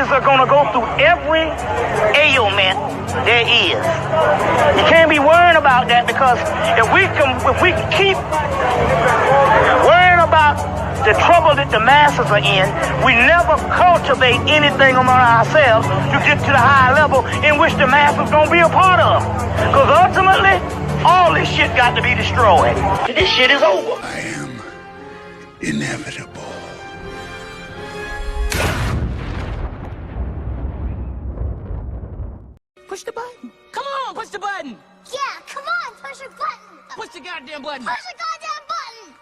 ladies are gonna go through every ailment there is. You can't be worrying about that, because if we keep worrying about the trouble that the masses are in, we never cultivate anything among ourselves to get to the high level in which the masses gonna be a part of. Because ultimately, all this shit got to be destroyed. This shit is over. I am inevitable. Push the button. Come on, push the button. Yeah, come on, push the button. Push the goddamn button. Push the goddamn button.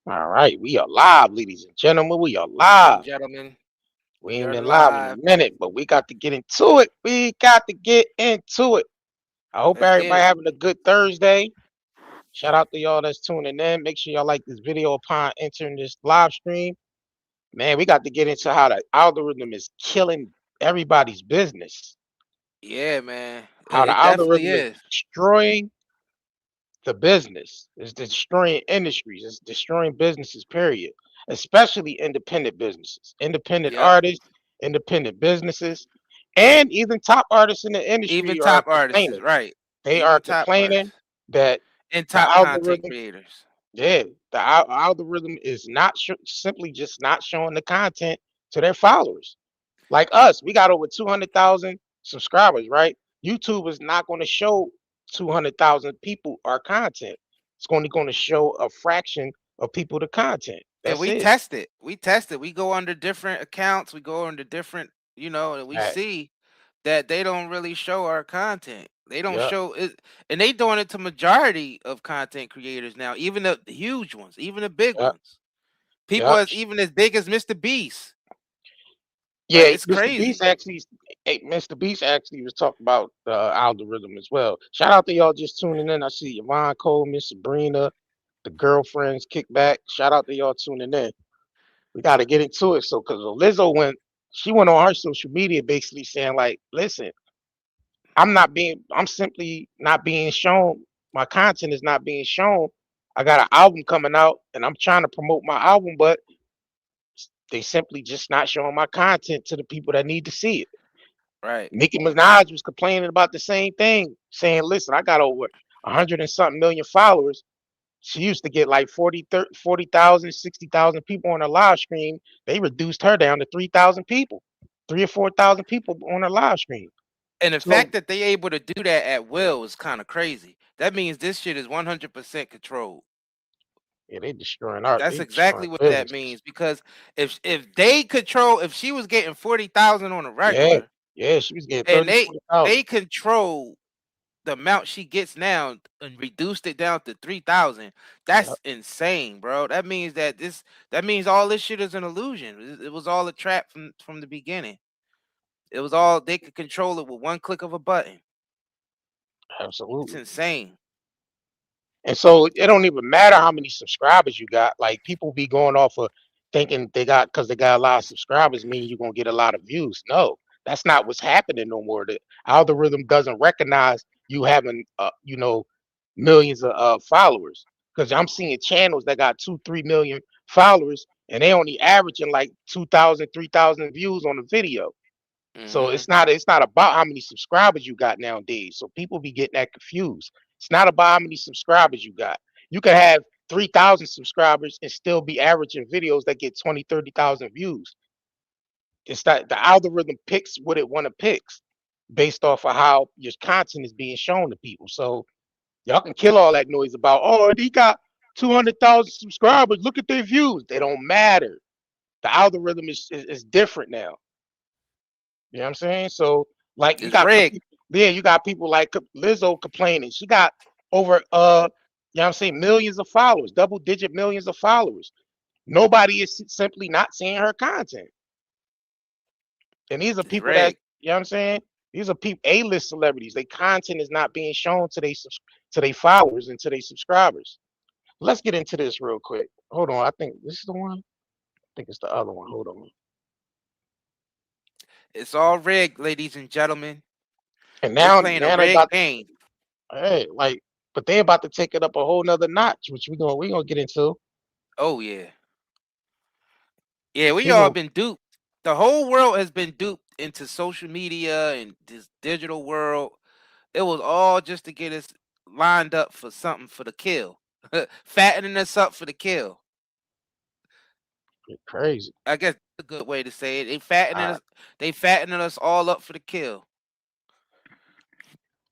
All right, we are live, ladies and gentlemen. We are live. Gentlemen, We ain't are been live in live. a minute, but we got to get into it. We got to get into it. I hope Let's get everybody it. having a good Thursday. Shout out to y'all that's tuning in. Make sure y'all like this video upon entering this live stream. Man, we got to get into how the algorithm is killing everybody's business. Yeah, man. How the It definitely algorithm is is. destroying the business. It's destroying industries. It's destroying businesses, period. Especially independent businesses, independent Yep. artists, independent businesses, and even top artists in the industry Even are top artists, complaining. right? They Even are top complaining artists that and the top content algorithm, creators. yeah, the algorithm is not simply just not showing the content to their followers. Like us, we got over 200,000 subscribers, right? YouTube is not going to show 200,000 people our content. It's only going to show a fraction of people the content. And That's we it. test it. We test it. We go under different accounts. We go under different, and we Right. see that they don't really show our content. They don't Yep. show it, and they doing it to majority of content creators now, even the huge ones, even the big Yep. ones. People Yep. as even as big as Mr. Beast. Yeah, Like, it's Mr. Beast crazy. Mr. Beast actually was talking about the algorithm as well. Shout out to y'all just tuning in. I see Yvonne Cole, Miss Sabrina, the girlfriends kickback. Shout out to y'all tuning in. We got to get into it. So, because Lizzo went on her social media basically saying like, listen, I'm simply not being shown. My content is not being shown. I got an album coming out and I'm trying to promote my album, but they simply just not showing my content to the people that need to see it. Right. Nicki Minaj was complaining about the same thing, saying, listen, I got over 100 and something million followers. She used to get like 40,000, 60,000 people on her live stream. They reduced her down to 3,000 people, 3 or 4,000 people on her live stream. And the So fact that they able to do that at will is kind of crazy. That means this shit is 100% controlled. yeah, they destroying That's exactly what that businesses. means. Because if she was getting 40,000 on a Yeah, regular, yeah, she was getting and 30, 40,000. they control the amount she gets now and reduced it down to 3,000. That's Yep. insane, bro. That means all this shit is an illusion. It was all a trap from the beginning. It was all, they could control it with one click of a button. It's Absolutely. insane. And so it don't even matter how many subscribers you got. Like people be going off of thinking because they got a lot of subscribers mean you're gonna get a lot of views. No, that's not what's happening no more. The algorithm doesn't recognize you having millions of followers. Because I'm seeing channels that got 2-3 million followers and they only averaging like 2,000, 3,000 views on a video. So Mhm. it's not about how many subscribers you got nowadays. So people be getting that confused. It's not about how many subscribers you got. You can have 3,000 subscribers and still be averaging videos that get 20, 30,000 views. It's that the algorithm picks what it want to picks based off of how your content is being shown to people. So y'all can kill all that noise about, oh, he got 200,000 subscribers. Look at their views. They don't matter. The algorithm is different now. You know what I'm saying? So like you It's got some rigged. people, yeah, you got people like Lizzo complaining. She got over you know what I'm saying, millions of followers, double digit millions of followers. Nobody is simply not seeing her content. And these are It's people that, rigged. you know what I'm saying? These are people A-list celebrities. Their content is not being shown to their followers and to their subscribers. Let's get into this real quick. Hold on. I think this is the one. I think it's the other one. Hold on. It's all rigged, ladies and gentlemen. And They now playing a they rigged about game. hey, like, but they about to take it up a whole nother notch, which we gonna get into. Oh yeah. Yeah, we all People, been duped. The whole world has been duped into social media and this digital world. It was all just to get us lined up for something for the kill, fattening us up for the kill. You're crazy. I guess that's a good way to say it. All right. They fattening us all up for the kill.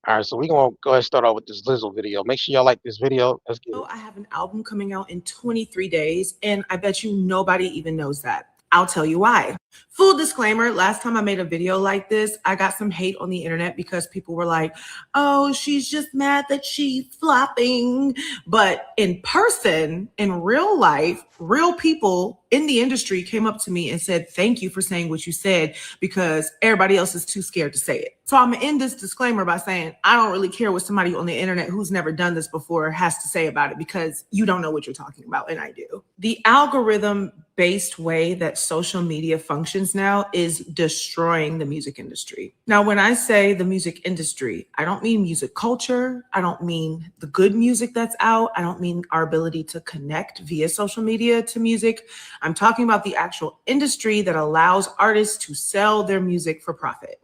All right. So we're gonna go ahead and start off with this Lizzo video. Make sure y'all like this video. Let's get it. I have an album coming out in 23 days, and I bet you nobody even knows that. I'll tell you why. Full disclaimer, last time I made a video like this, I got some hate on the internet because people were like, oh, she's just mad that she's flopping. But in person, in real life, real people in the industry came up to me and said, thank you for saying what you said because everybody else is too scared to say it. So I'm gonna end this disclaimer by saying, I don't really care what somebody on the internet who's never done this before has to say about it because you don't know what you're talking about, and I do. The algorithm based way that social media functions now is destroying the music industry. Now, when I say the music industry, I don't mean music culture. I don't mean the good music that's out. I don't mean our ability to connect via social media to music. I'm talking about the actual industry that allows artists to sell their music for profit.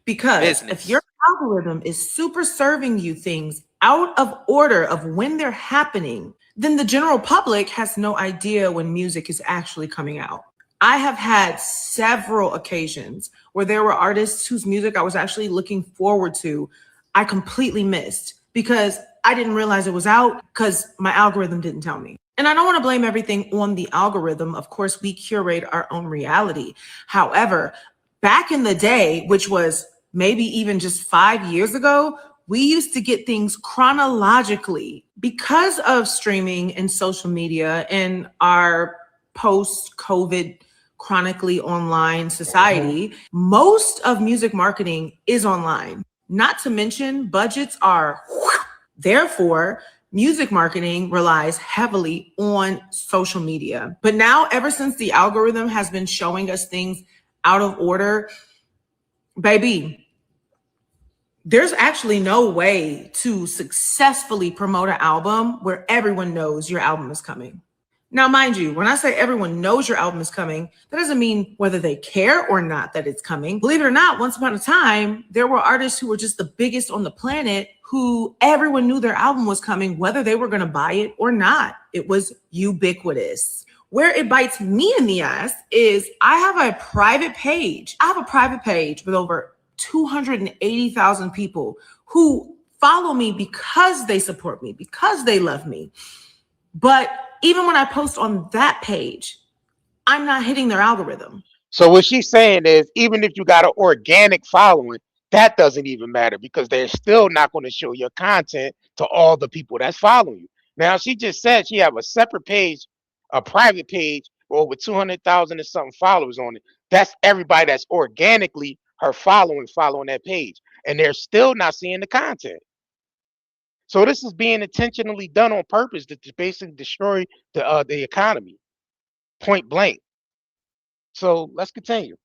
Because if your algorithm is super serving you things out of order of when they're happening, then the general public has no idea when music is actually coming out. I have had several occasions where there were artists whose music I was actually looking forward to, I completely missed because I didn't realize it was out because my algorithm didn't tell me. And I don't want to blame everything on the algorithm. Of course, we curate our own reality. However, back in the day, which was maybe even just 5 years ago, we used to get things chronologically because of streaming and social media and our post-COVID chronically online society. Most of music marketing is online. Not to mention budgets are, therefore, music marketing relies heavily on social media. But now, ever since the algorithm has been showing us things out of order, baby, there's actually no way to successfully promote an album where everyone knows your album is coming. Now, mind you, when I say everyone knows your album is coming, that doesn't mean whether they care or not that it's coming. Believe it or not, once upon a time, there were artists who were just the biggest on the planet who everyone knew their album was coming, whether they were going to buy it or not. It was ubiquitous. Where it bites me in the ass is I have a private page. I have a private page with over 280,000 people who follow me because they support me, because they love me. But even when I post on that page, I'm not hitting their algorithm. So what she's saying is, even if you got an organic following, that doesn't even matter because they're still not going to show your content to all the people that's following you. Now she just said she have a separate page, a private page with over 200,000 and something followers on it. That's everybody that's organically her following that page, and they're still not seeing the content. So this is being intentionally done on purpose to basically destroy the economy, point blank. So let's continue.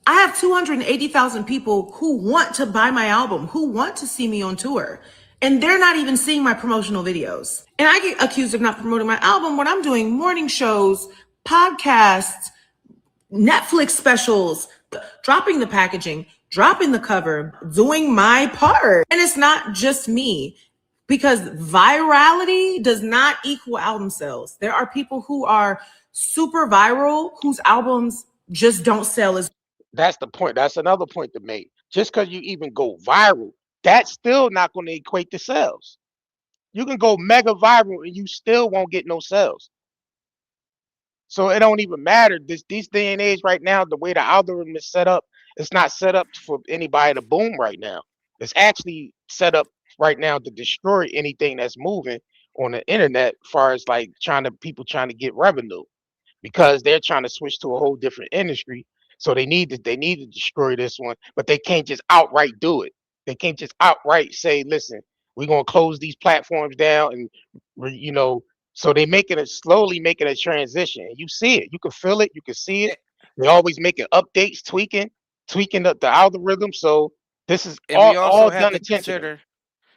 I have 280,000 people who want to buy my album, who want to see me on tour, and they're not even seeing my promotional videos. And I get accused of not promoting my album when I'm doing morning shows, podcasts, Netflix specials, dropping the packaging, dropping the cover, doing my part. And it's not just me because virality does not equal album sales. There are people who are super viral whose albums just don't sell as. That's the point. That's another point to make. Just because you even go viral, that's still not going to equate to sales. You can go mega viral and you still won't get no sales. So it don't even matter. This day and age right now, the way the algorithm is set up, it's not set up for anybody to boom right now. It's actually set up right now to destroy anything that's moving on the internet, as far as like people trying to get revenue, because they're trying to switch to a whole different industry. So they need to destroy this one, but they can't just outright do it. They can't just outright say, "Listen, we're gonna close these platforms down," and you know. So they slowly making a transition. You see it, you can feel it, you can see it. They always making updates, tweaking the algorithm. So this is And we all also have done to intentionally. consider,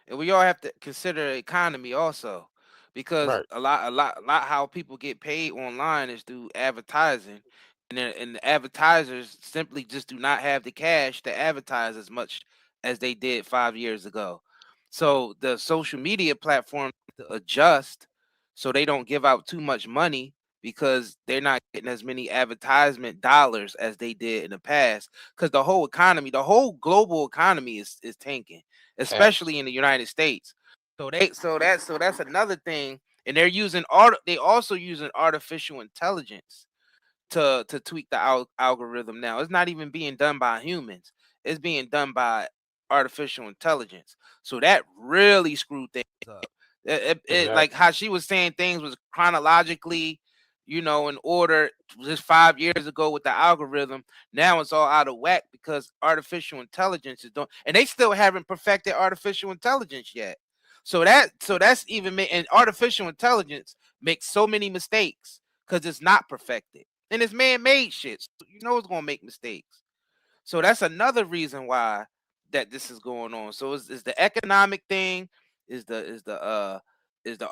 and we all have to consider the economy also, because Right. a lot how people get paid online is through advertising. and the advertisers simply just do not have the cash to advertise as much as they did 5 years ago. So the social media platform to adjust so they don't give out too much money because they're not getting as many advertisement dollars as they did in the past. Because the whole economy, the whole global economy is tanking, Facts. especially in the United States. So that's another thing. And they also using artificial intelligence to tweak the algorithm now. It's not even being done by humans. It's being done by artificial intelligence. So that really screwed things up. Like Exactly. how she was saying things was chronologically, in order just 5 years ago with the algorithm. Now it's all out of whack because artificial intelligence is doing, and they still haven't perfected artificial intelligence yet. So that's even and artificial intelligence makes so many mistakes because it's not perfected and it's man-made shit. So it's gonna make mistakes. So that's another reason why that this is going on. So it's the economic thing, is the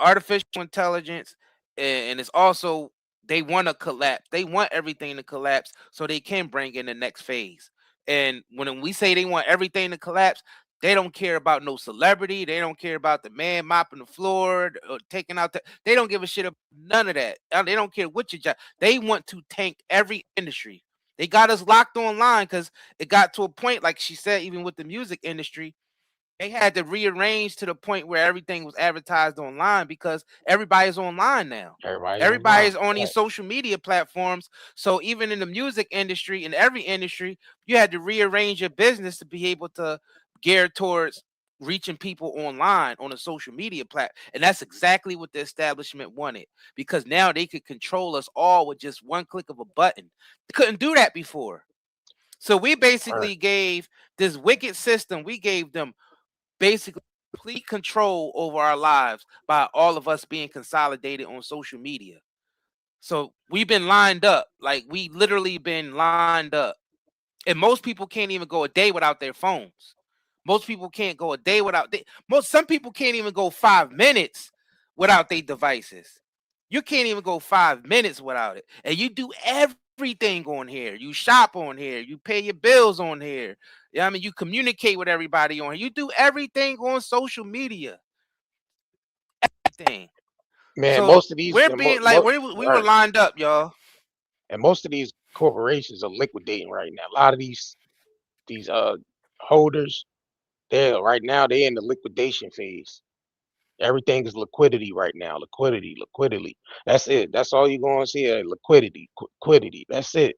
artificial intelligence, and it's also they want to collapse. They want everything to collapse so they can bring in the next phase. And when we say they want everything to collapse, they don't care about no celebrity. They don't care about the man mopping the floor or taking out the. They don't give a shit about none of that. They don't care what your job. They want to tank every industry. They got us locked online because it got to a point, like she said, even with the music industry, they had to rearrange to the point where everything was advertised online because everybody's online now. Everybody's online. Everybody's on these Facts. social media platforms. So even in the music industry, in every industry, you had to rearrange your business to be able to gear towards reaching people online on a social media platform. And that's exactly what the establishment wanted because now they could control us all with just one click of a button. They couldn't do that before. So we Right. basically gave this wicked system, we gave them basically complete control over our lives by all of us being consolidated on social media. So we've been lined up, like we literally been lined up. And most people can't even go a day without their phones. Most people can't go a day without some people can't even go 5 minutes without their devices. You can't even go 5 minutes without it. And you do everything on here. You shop on here. You pay your bills on here. Yeah, I mean, you communicate with everybody on here. You do everything on social media. Everything. Man, So most of these we're being like we were right. lined up, y'all. And most of these corporations are liquidating right now. A lot of these holders, they're right now they're in the liquidation phase. Everything is liquidity right now. Liquidity, liquidity. That's it. That's all you're going to see. Liquidity, liquidity. That's it.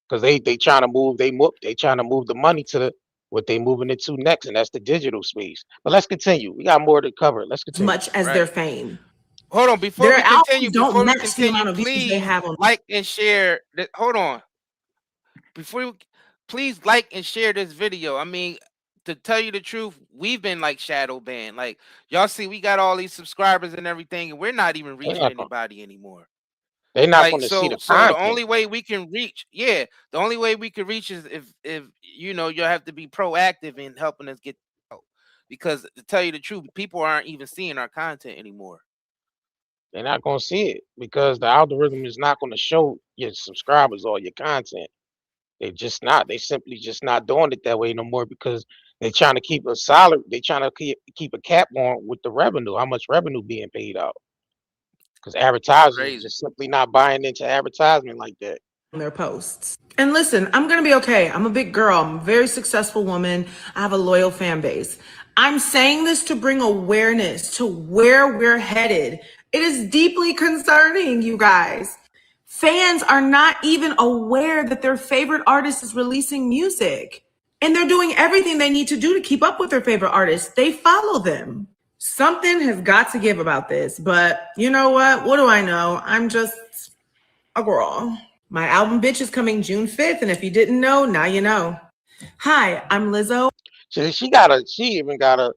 Because they trying to move. They trying to move the money to what they moving it to next, and that's the digital space. But let's continue. We got more to cover. Let's As continue. much as their Right. fame. Hold on, before Their we continue, albums don't before we match the continue, amount of views they please have on. like and share. Hold on, before we, please like and share this video. I mean, to tell you the truth, we've been like shadow banned. Like y'all see, we got all these subscribers and everything, and we're not even They're reaching not going. anybody anymore. They're not Like going to see the so the content. only way we can reach, yeah, the only way we can reach is if you have to be proactive in helping us get out. Because to tell you the truth, people aren't even seeing our content anymore. They're not going to see it because the algorithm is not going to show your subscribers all your content. They just not. They simply just not doing it that way no more because they're trying to keep a solid. They trying to keep a cap on with the revenue. How much revenue being paid out? Because advertisers are Crazy. just simply not buying into advertisement like that. Their posts. And listen, I'm going to be okay. I'm a big girl. I'm a very successful woman. I have a loyal fan base. I'm saying this to bring awareness to where we're headed. It is deeply concerning, you guys. Fans are not even aware that their favorite artist is releasing music. And they're doing everything they need to do to keep up with their favorite artists. They follow them. Something has got to give about this. But you know what? What do I know? I'm just a girl. My album Bitch is coming June 5th, and if you didn't know, now you know. Hi, I'm Lizzo. She even gotta,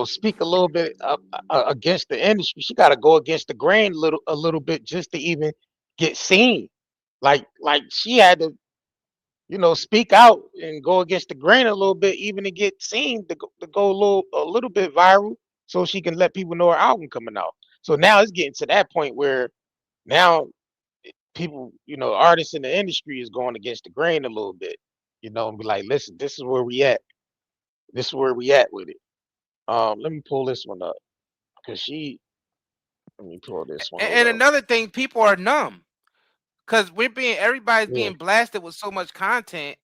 speak a little bit against the industry. She gotta go against the grain a little bit just to even get seen. Like she had to, speak out and go against the grain a little bit, even to get seen to go a little bit viral, so she can let people know her album coming out. So now it's getting to that point where now people, artists in the industry is going against the grain a little bit, and be like, listen, this is where we at. This is where we at with it. Let me pull this one up because let me pull this one. Hold And up. another thing, people are numb because everybody's Yeah, being blasted with so much content.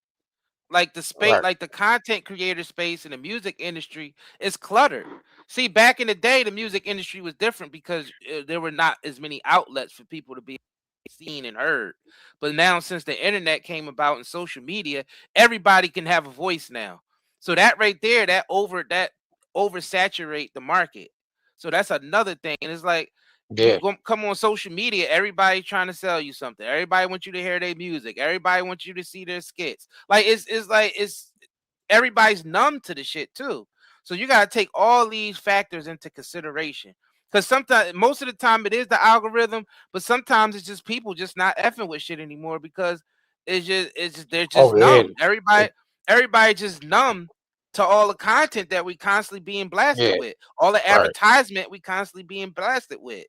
Like the space, right. like the content creator space in the music industry is cluttered. See, back in the day, the music industry was different because there were not as many outlets for people to be seen and heard. But now, since the internet came about and social media, everybody can have a voice now. So that right there, that oversaturate the market. So that's another thing. And it's like Yeah, come on social media, everybody trying to sell you something. Everybody wants you to hear their music. Everybody wants you to see their skits. Like it's everybody's numb to the shit too. So you gotta take all these factors into consideration. Because sometimes, most of the time, it is the algorithm, but sometimes it's just people just not effing with shit anymore because they're just over here. numb. Everybody just numb to all the content that we constantly being blasted Yeah, with, all the right, advertisement we constantly being blasted with.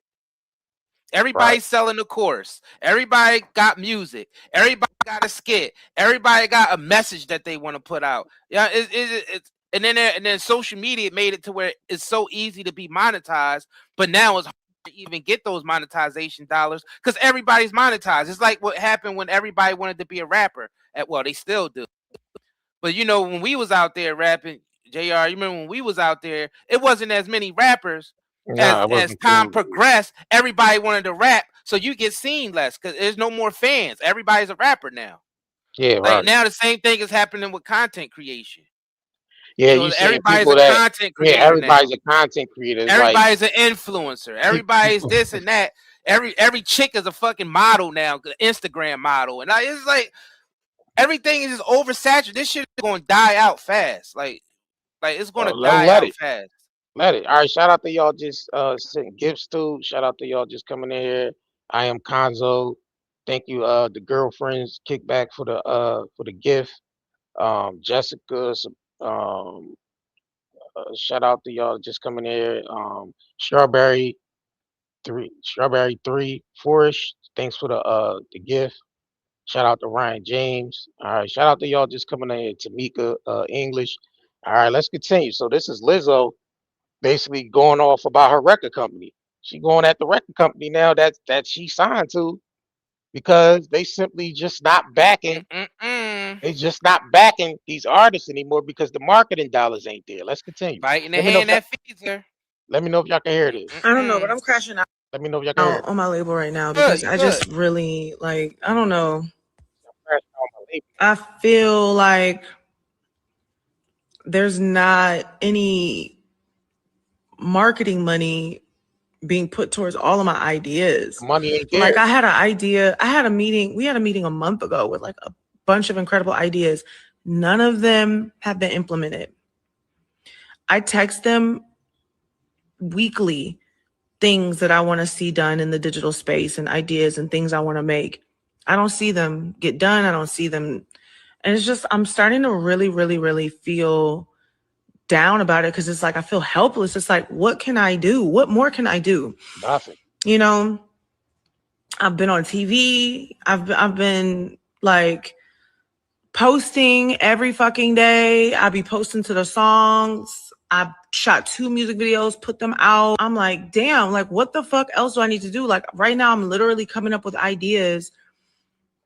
right. Everybody's selling a course. Everybody got music. Everybody got a skit. Everybody got a message that they want to put out. Yeah, it's and then social media made it to where it's so easy to be monetized, but now it's hard to even get those monetization dollars because everybody's monetized. It's like what happened when everybody wanted to be a rapper. Well, they still do. But when we was out there rapping, JR, you remember when we was out there, it wasn't as many rappers No, as it wasn't time too. progressed. Everybody wanted to rap, so you get seen less because there's no more fans. Everybody's a rapper now. Yeah, Like right. now, the same thing is happening with content creation. Yeah, you seeing Everybody's people a that. content Yeah, creator now. everybody's a content creator. It's like Everybody's an influencer. Everybody's people. this and that. Every chick is a fucking model now, Instagram model, and it's like everything is just oversaturated. This shit is going to die out fast. Like it's going to die Let out it. fast. Let it. All right. Shout out to y'all just sending gifts too. Shout out to y'all just coming in here. I am Conzo. Thank you, the girlfriends kickback for the gift. Jessica, um, shout out to y'all just coming in here. Strawberry three, Fourish. Thanks for the gift. Shout out to Ryan James. All right. Shout out to y'all just coming in here. Tamika English. All right. Let's continue. So this is Lizzo basically going off about her record company. She going at the record company now that she signed to because they simply just not backing. Mm-mm-mm. They just not backing these artists anymore because the marketing dollars ain't there. Let's continue. Biting the Let me know if hand y'all that feeds her. let me know if y'all can hear this. I don't know, but Mm-mm-mm. I'm crashing Let me know if y'all can hear out it. on my label right now Good, because you I good. just really like, I don't know. Crashing on my label. I feel like there's not any marketing money being put towards all of my ideas. The money ain't Like there. I had an idea, we had a meeting a month ago with like a bunch of incredible ideas. None of them have been implemented. I text them weekly things that I want to see done in the digital space and ideas and things I want to make. I don't see them get done. I don't see them. And it's just, I'm starting to really, really, really feel down about it because it's like I feel helpless. It's like, what can I do? What more can I do? Nothing. You know, I've been on TV. I've been like posting every fucking day. I be posting to the songs. I shot 2 music videos, put them out. I'm like, damn, like what the fuck else do I need to do? Like right now I'm literally coming up with ideas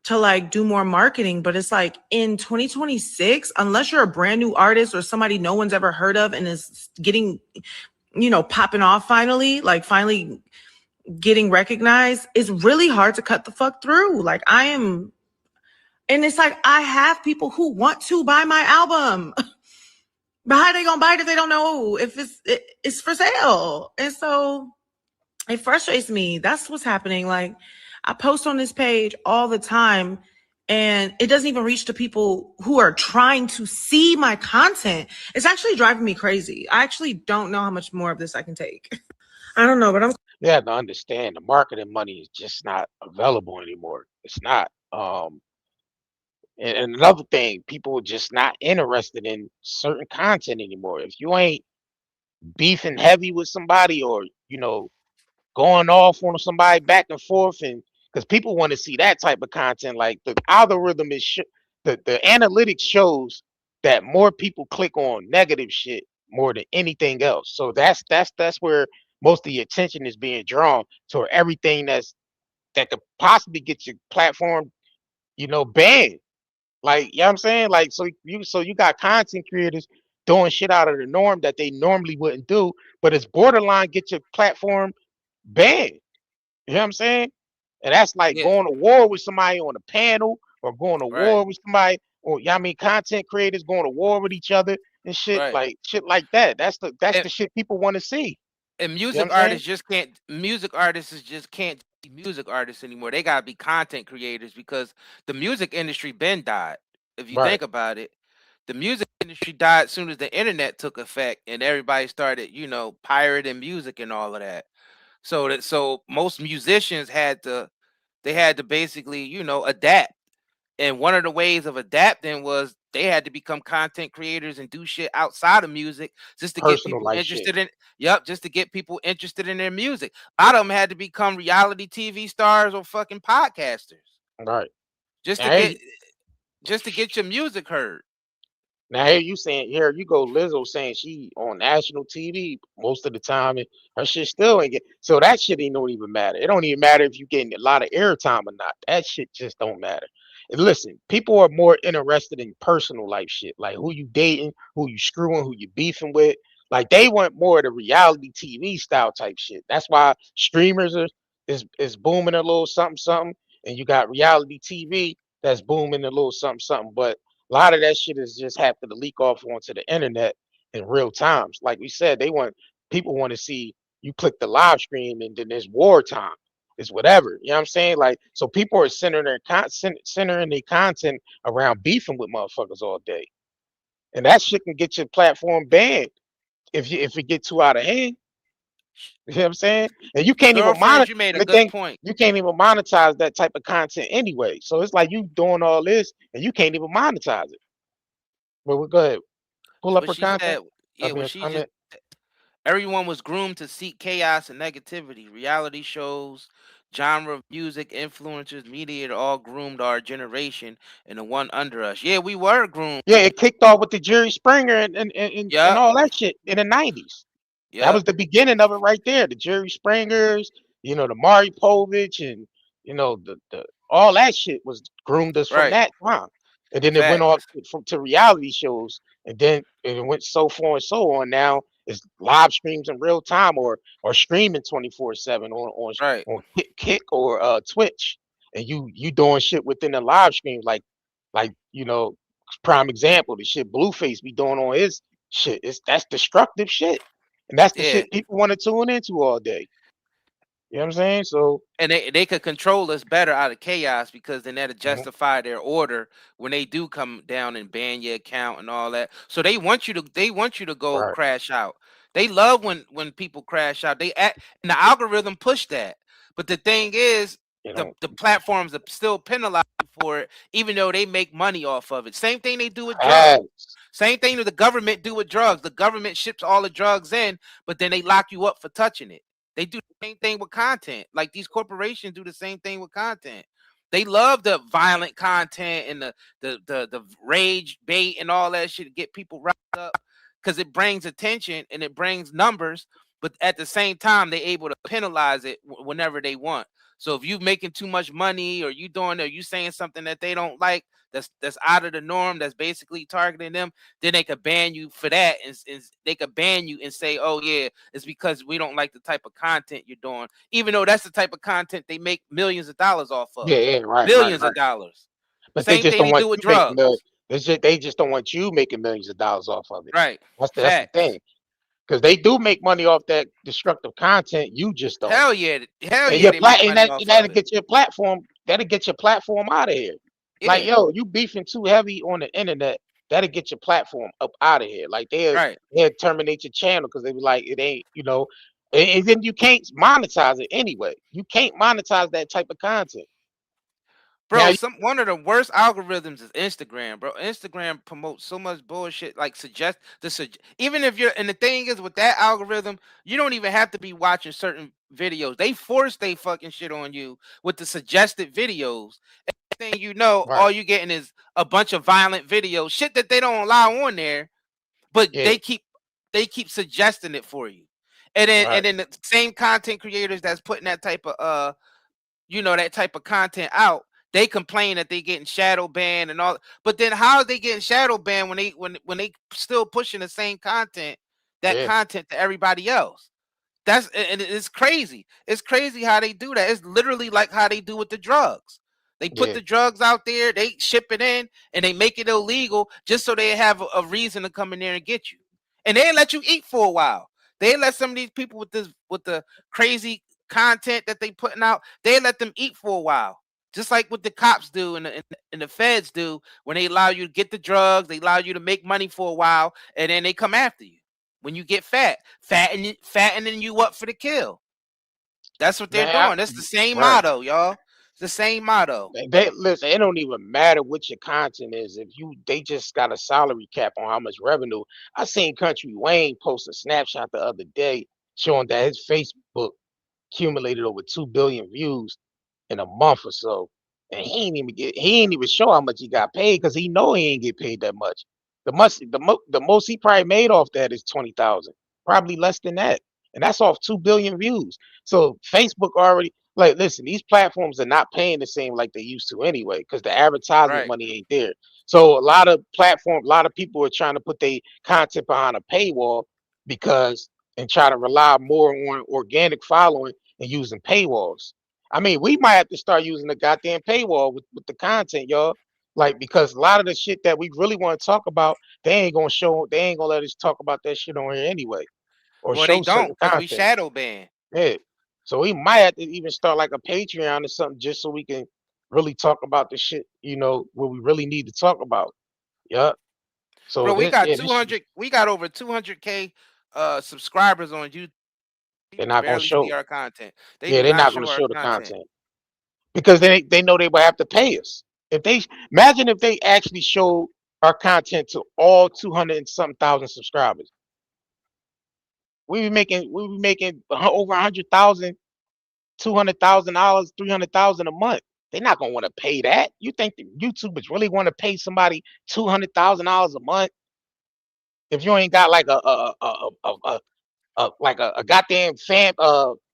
to like do more marketing, but it's like in 2026, unless you're a brand new artist or somebody no one's ever heard of and is getting, popping off finally, like finally getting recognized, it's really hard to cut the fuck through. Like and it's like I have people who want to buy my album. But how are they gonna buy it if they don't know if it's for sale? And so it frustrates me. That's what's happening. Like I post on this page all the time and it doesn't even reach to people who are trying to see my content. It's actually driving me crazy. I actually don't know how much more of this I can take. I don't know, but I'm You have to understand the marketing money is just not available anymore. It's not. And another thing, people are just not interested in certain content anymore. If you ain't beefing heavy with somebody or, going off on somebody back and forth and because people want to see that type of content. Like the algorithm the analytics shows that more people click on negative shit more than anything else. So that's where most of the attention is being drawn to everything that could possibly get your platform, banned. Like, you know what I'm saying? Like, so you got content creators doing shit out of the norm that they normally wouldn't do, but it's borderline get your platform banned. You know what I'm saying? And that's like Yeah, going to war with somebody on a panel or going to right, war with somebody, or I mean content creators going to war with each other and right. shit like that. That's And, the shit people want to see. and You know what I'm saying? music artists just can't be music artists anymore. They gotta be content creators because the music industry been died. If you Right. think about it, the music industry died as soon as the internet took effect and everybody started, pirating music and all of that. So most musicians had to basically, adapt. And one of the ways of adapting was they had to become content creators and do shit outside of music just to get Personal people life shit. interested in just to get people interested in their music. A lot of them had to become reality TV stars or fucking podcasters Right. just to Now here, get just to get your music heard. here you go, Lizzo saying she on national TV most of the time, and her shit still ain't get. So that shit ain't don't even matter. It don't even matter if you getting a lot of airtime or not. That shit just don't matter. And listen, people are more interested in personal life shit, like who you dating, who you screwing, who you beefing with. Like they want more of the reality TV style type shit. That's why streamers is booming a little something something, and you got reality TV that's booming a little something something. But a lot of that shit is just having to leak off onto the internet in real times. Like we said, people want to see you click the live stream and then there's wartime. It's whatever. You know what I'm saying? Like, so people are centering their content around beefing with motherfuckers all day. And that shit can get your platform banned if it get too out of hand. You know what I'm saying? And you can't even Girlfriends, monitor you made a the good thing, point. you can't even monetize that type of content anyway. So it's like you doing all this and you can't even monetize it. But we go ahead. Pull up What her she said, content. I yeah, mean, what her she just comment. everyone was groomed to seek chaos and negativity. Reality shows, genre of music, influencers, media, all groomed our generation and the one under us. Yeah, we were groomed. Yeah, it kicked off with the Jerry Springer and Yep, all that shit in the 90s. That yep, was the beginning of it right there. The Jerry Springers, the Maury Povich, and the all that shit was groomed us from right. that time. And then it went off Facts. to reality shows, and then it went so far and so on. Now it's live streams in real time or streaming 24/7 Right. on Kick or Twitch, and you doing shit within the live streams like prime example the shit Blueface be doing on his shit. That's destructive shit. And that's the Yeah. shit people want to tune into all day. You know what I'm saying? So And they could control us better out of chaos because then that'll mhm, justify their order when they do come down and ban your account and all that. So they want you to go right. crash out. They love when people crash out. And the algorithm push that. But the thing is, You the know, the platforms are still penalized for it, even though they make money off of it. Same thing they do with drugs. facts. Same thing that the government do with drugs. The government ships all the drugs in, but then they lock you up for touching it. They do the same thing with content. Like these corporations do the same thing with content. They love the violent content and the rage bait and all that shit to get people riled up because it brings attention and it brings numbers. But at the same time, they're able to penalize it whenever they want. So if you making too much money or you saying something that they don't like, that's out of the norm, that's basically targeting them, then they could ban you for that, and they could ban you and say, "Oh yeah, it's because we don't like the type of content you're doing," even though that's the type of content they make millions of dollars off Yeah, of, yeah, right, right, millions of right. dollars. But they Same just thing don't they want do with you making drugs. they just don't want you making millions of dollars off of it. Right? That's the Facts. thing. Because they do make money off that destructive content. You just don't. Hell And yeah, your they make and money that off that'll of it. get your platform. That'll get your platform out of here. Like, Yeah. yo, you beefing too heavy on the internet. That'll get your platform up out of here. Like Right. they'll terminate your channel because they be like, it ain't, and then you can't monetize it anyway. You can't monetize that type of content. Now, Bro, one of the worst algorithms is Instagram, bro. Instagram promotes so much bullshit, like even if you're, and the thing is with that algorithm, you don't even have to be watching certain videos. They force they fucking shit on you with the suggested videos. Thing you know, right, all you getting is a bunch of violent videos, shit that they don't allow on there, but yeah, they keep suggesting it for you. And right, then the same content creators that's putting that type of that type of content out, they complain that they getting shadow banned and all. But then how are they getting shadow banned when they still pushing the same yeah, content to everybody else? And it's crazy. It's crazy how they do that. It's literally like how they do with the drugs. They put yeah. the drugs out there, they ship it in, and they make it illegal just so they have a reason to come in there and get you. And they let you eat for a while. They let some of these people with the crazy content that they putting out, they let them eat for a while. Just like what the cops do and the feds do when they allow you to get the drugs, they allow you to make money for a while, and then they come after you when you get fattening you up for the kill. That's what they're Man, doing. That's the same right. motto, y'all. It's the same motto. They listen. It don't even matter what your content is. If they just got a salary cap on how much revenue. I seen Country Wayne post a snapshot the other day showing that his Facebook accumulated over 2 billion views in a month or so, and he ain't even show how much he got paid because he know he ain't get paid that much. The most he probably made off that is 20,000, probably less than that, and that's off 2 billion views. So Facebook already like listen, these platforms are not paying the same like they used to anyway because the advertisement Right. money ain't there. So a lot of people are trying to put their content behind a paywall because and try to rely more on organic following and using paywalls. I mean, we might have to start using the goddamn paywall with the content, y'all. Like, because a lot of the shit that we really want to talk about, they ain't gonna let us talk about that shit on here anyway, or Well, they show don't certain because we content. shadow ban. Yeah. So we might have to even start like a Patreon or something just so we can really talk about the shit, what we really need to talk about. Yeah. So Bro, this shit, we got over 200K subscribers on YouTube. they're People not gonna barely see show. our content. They Yeah, do they're not not gonna show our show the content. content. Because they know they will have to pay us. If they imagine if they actually showed our content to all 200 and something thousand subscribers, we be making over 100,000, $200,000, 300,000 a month. They're not gonna want to pay that. You think the YouTubers really want to pay somebody $200,000 a month if you ain't got like a goddamn fan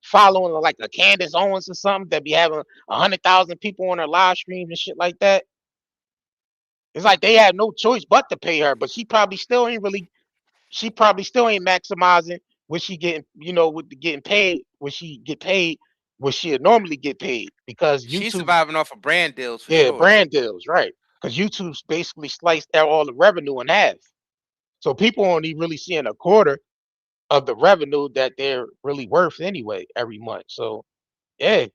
following like a Candace Owens or something that be having 100,000 people on her live streams and shit like that? It's like they had no choice but to pay her, but she probably still ain't maximizing what she getting, with the getting paid, what she get paid, what she'd normally get paid because She's YouTube's surviving off of brand deals for yeah, sure. brand deals, right? Because YouTube's basically sliced out all the revenue in half. So people only really seeing a quarter of the revenue that they're really worth anyway every month. So yeah.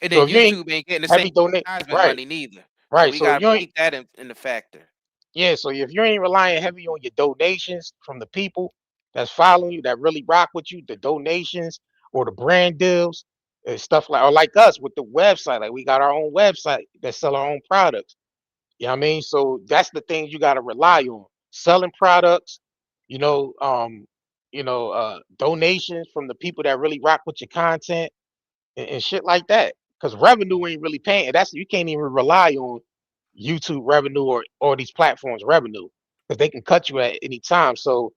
And So then if you ain't YouTube ain't getting the same heavy donate, advertisement right, money neither. So right. we So if gotta you ain't keep that in the factor. Yeah, so if you ain't relying heavy on your donations from the people that's following you, that really rock with you, the donations or the brand deals and stuff or like us with the website, like we got our own website that sell our own products. You know what I mean? So that's the things you got to rely on. Selling products, you know, donations from the people that really rock with your content and shit like that. Because revenue ain't really paying. You can't even rely on YouTube revenue or these platforms revenue because they can cut you at any time. So,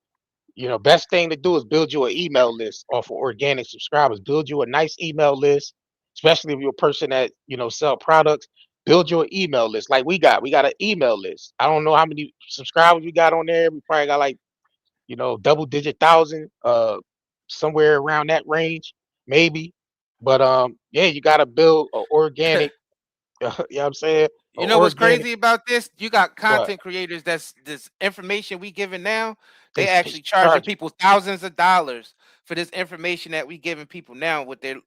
best thing to do is build you an email list off of organic subscribers. Build you a nice email list, especially if you're a person that, sell products. Build your email list like we got. We got an email list. I don't know how many subscribers we got on there. We probably got like, double digit thousand, somewhere around that range, maybe. But yeah, you gotta build a organic, you know what I'm saying? A You know what's organic crazy about this? You got what? content creators that's this information we giving now, They they actually charging charge you. people thousands of dollars for this information that we giving people now with their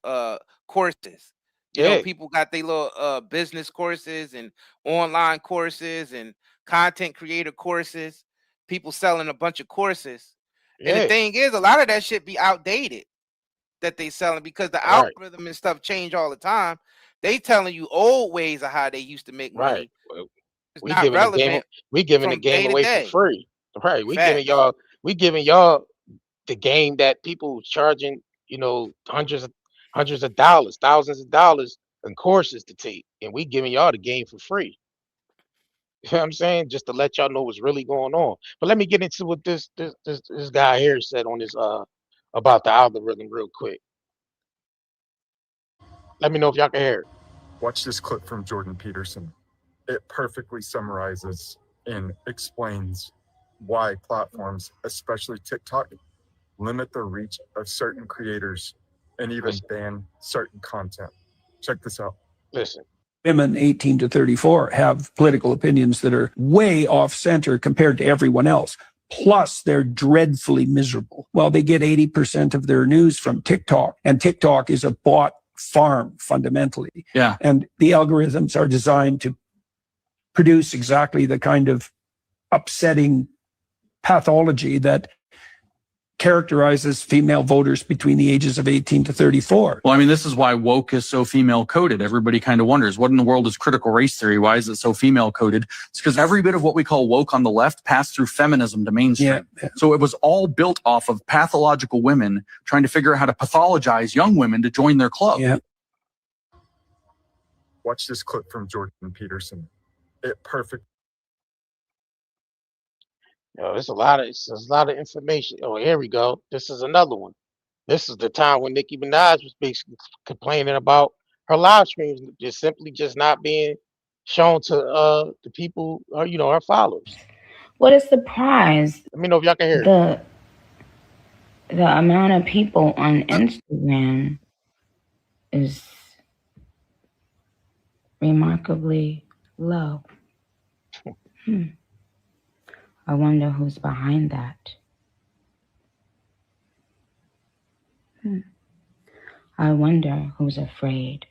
courses. You know, Yeah, people got their little business courses and online courses and content creator courses, people selling a bunch of courses. And the yeah, thing is, a lot of that shit be outdated that they selling because the right. algorithm and stuff change all the time. They telling you old ways of how they used to make Right. money. Well, It's we not giving the game. relevant We giving the from game day to away for day. free. Right. We giving Facts. y'all. We giving y'all the game that people charging. You know, hundreds of dollars, thousands of dollars in courses to take, and we giving y'all the game for free. You know what I'm saying? Just to let y'all know what's really going on. But let me get into what this guy here said on his about the algorithm real quick. Let me know if y'all can hear it. Watch this clip from Jordan Peterson. It perfectly summarizes and explains why platforms, especially TikTok, limit the reach of certain creators and even Listen, ban certain content. Check this out. listen. Women 18 to 34 have political opinions that are way off center compared to everyone else. Plus, they're dreadfully miserable. Well, they get 80% of their news from TikTok, and TikTok is a bot farm fundamentally. Yeah. And the algorithms are designed to produce exactly the kind of upsetting pathology that characterizes female voters between the ages of 18 to 34. Well, I mean, this is why woke is so female coded. Everybody kind of wonders, what in the world is critical race theory? Why is it so female coded? It's because every bit of what we call woke on the left passed through feminism to mainstream. Yeah. So it was all built off of pathological women trying to figure out how to pathologize young women to join their club. Yeah. Watch this clip from Jordan Peterson. It perfectly. Yo, it's a lot of information. Oh, here we go. This is another one. This is the time when Nicki Minaj was basically complaining about her live streams just not being shown to the people, you know, her followers. What a surprise. Let me know if y'all can hear it. The amount of people on Instagram is remarkably low. I wonder who's behind that. I wonder who's afraid.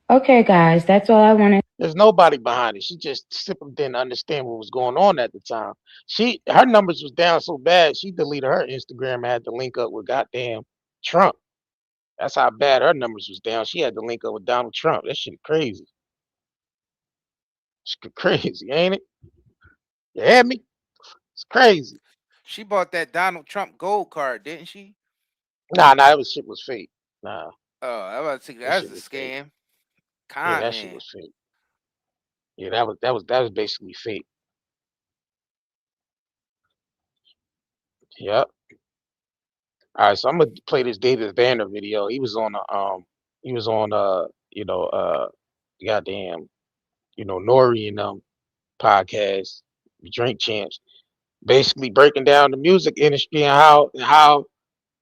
Okay, guys, that's all I wanted. There's nobody behind it. She just simply didn't understand what was going on at the time. Her numbers was down so bad, she deleted her Instagram and had to link up with goddamn Trump. That's how bad her numbers was down. She had to link up with Donald Trump. That shit crazy. It's crazy, ain't it? You hear me? It's crazy. She bought that Donald Trump gold card, didn't she? Nah, that shit was fake. Nah, Oh, I was about to say that that's shit a was fake. scam. Yeah, Con that shit man. was fake. Yeah, that was basically fake. Yep. All right, so I'm gonna play this David Banner video. He was on goddamn, Nori and podcast, Drink Champs, basically breaking down the music industry and how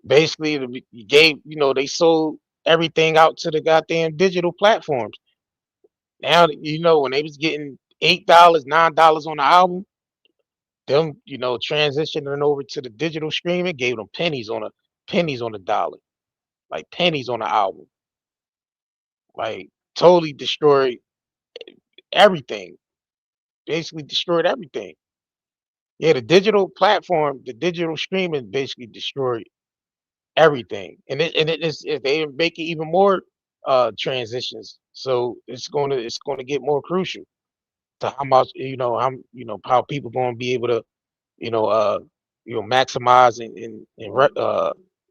basically they sold everything out to the goddamn digital platforms. Now when they was getting $8, $9 on the album, them transitioning over to the digital streaming gave them pennies on the dollar, like pennies on the album, like totally destroyed everything, basically destroyed everything. Yeah, the digital platform, the digital streaming basically destroyed everything, and they make it even more transitions. So it's gonna get more crucial to how much how people gonna be able to you know uh maximize and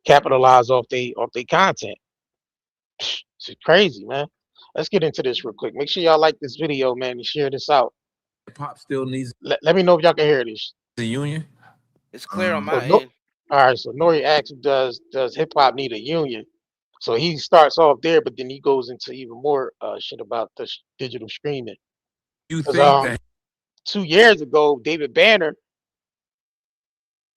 capitalize off they content. It's crazy, man. Let's get into this real quick. Make sure y'all like this video, man, and share this out. Pop still needs Let me know if y'all can hear this. the union. It's clear on So my end. all right, so Nori asks, does hip hop need a union? So he starts off there, but then he goes into even more shit about the digital streaming. You Because think that 2 years ago, David Banner,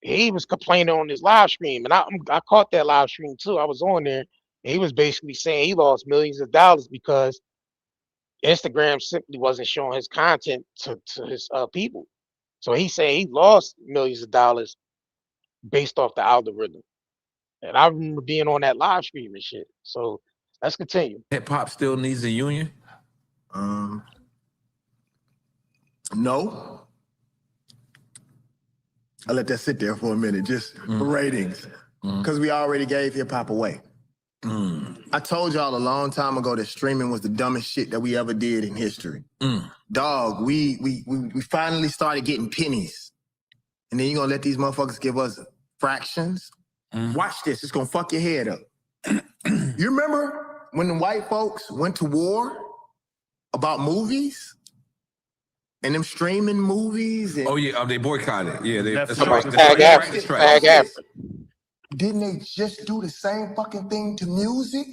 he was complaining on his live stream, and I caught that live stream too. I was on there, and he was basically saying he lost millions of dollars because Instagram simply wasn't showing his content to his people. So he's saying he lost millions of dollars based off the algorithm. And I remember being on that live stream and shit. So let's continue. hip hop still needs a union? No, I let that sit there for a minute, just for ratings, because we already gave hip hop away. I told y'all a long time ago that streaming was the dumbest shit that we ever did in history. Dog, we finally started getting pennies. And then you're gonna let these motherfuckers give us fractions? Watch this, it's gonna fuck your head up. You remember when the white folks went to war about movies? And them streaming movies? And oh, yeah, they boycotted. Yeah, that's right. That's right. Didn't they just do the same fucking thing to music?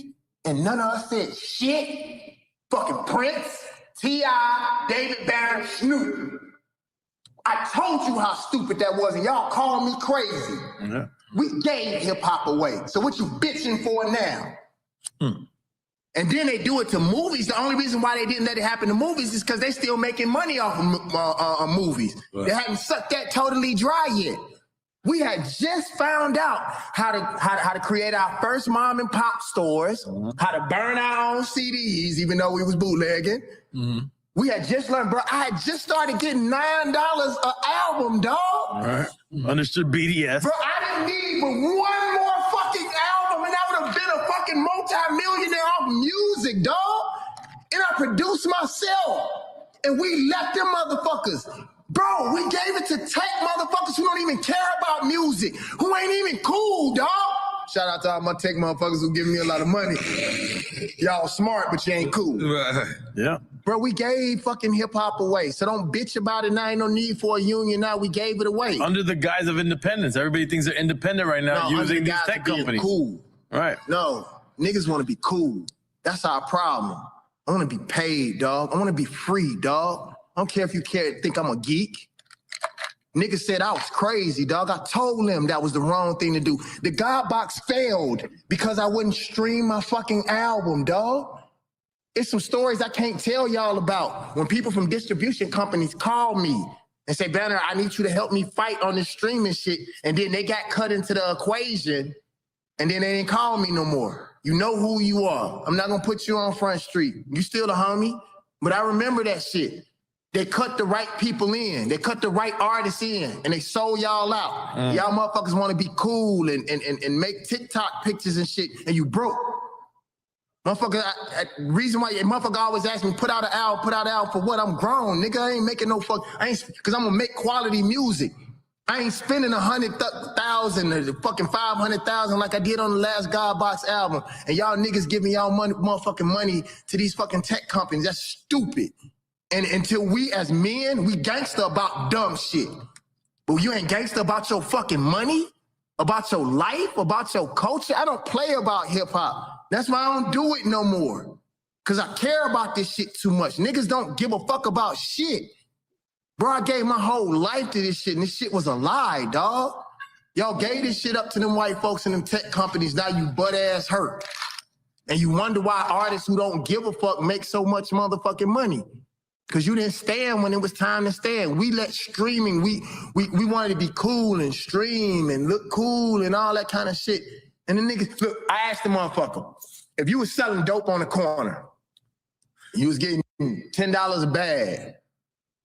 And none of us said shit? Fucking Prince, T.I., David Banner, Snoop. I told you how stupid that was, and y'all called me crazy. Yeah. We gave hip-hop away. So what you bitching for now? And then they do it to movies. The only reason why they didn't let it happen to movies is because they still making money off of movies. Right. They hadn't sucked that totally dry yet. We had just found out how to create our first mom and pop stores, how to burn our own CDs, even though we was bootlegging. We had just learned, bro. I had just started getting $9 an album, dog. All right. Understood BDS. Bro, I didn't need but one more fucking album, and I would have been a fucking multi-millionaire off music, dog. And I produced myself. And we left them motherfuckers. Bro, we gave it to tech motherfuckers who don't even care about music, who ain't even cool, dog. Shout out to all my tech motherfuckers who give me a lot of money. Y'all smart, but you ain't cool. Yeah. Bro, we gave fucking hip-hop away. So don't bitch about it now. Ain't no need for a union now. We gave it away. Under the guise of independence. Everybody thinks they're independent right now using these tech companies. Cool. Right. No, niggas want to be cool. That's our problem. I want to be paid, dog. I want to be free, dog. I don't care if you think I'm a geek. Niggas said I was crazy, dog. I told them that was the wrong thing to do. The God Box failed because I wouldn't stream my fucking album, dog. It's some stories I can't tell y'all about. When people from distribution companies call me and say, Banner, I need you to help me fight on this streaming shit. And then they got cut into the equation and then they didn't call me no more. You know who you are. I'm not gonna put you on Front Street. You still a homie, but I remember that shit. They cut the right people in. They cut the right artists in, and they sold y'all out. Y'all motherfuckers want to be cool and make TikTok pictures and shit, and you broke. Motherfucker, reason why motherfucker always ask me, put out an album for what? I'm grown, nigga. I ain't making no because I'm gonna make quality music. I ain't spending 100,000 or fucking 500,000 like I did on the last God Box album, and y'all niggas giving y'all motherfucking money to these fucking tech companies. That's stupid. And until we as men, we gangster about dumb shit. But you ain't gangster about your fucking money, about your life, about your culture. I don't play about hip hop. That's why I don't do it no more. Cause I care about this shit too much. Niggas don't give a fuck about shit. Bro, I gave my whole life to this shit and this shit was a lie, dog. Y'all gave this shit up to them white folks and them tech companies. Now you butt ass hurt. And you wonder why artists who don't give a fuck make so much motherfucking money. Because you didn't stand when it was time to stand. We let streaming, we wanted to be cool and stream and look cool and all that kind of shit. And the niggas, look, I asked the motherfucker, if you was selling dope on the corner, you was getting $10 a bag,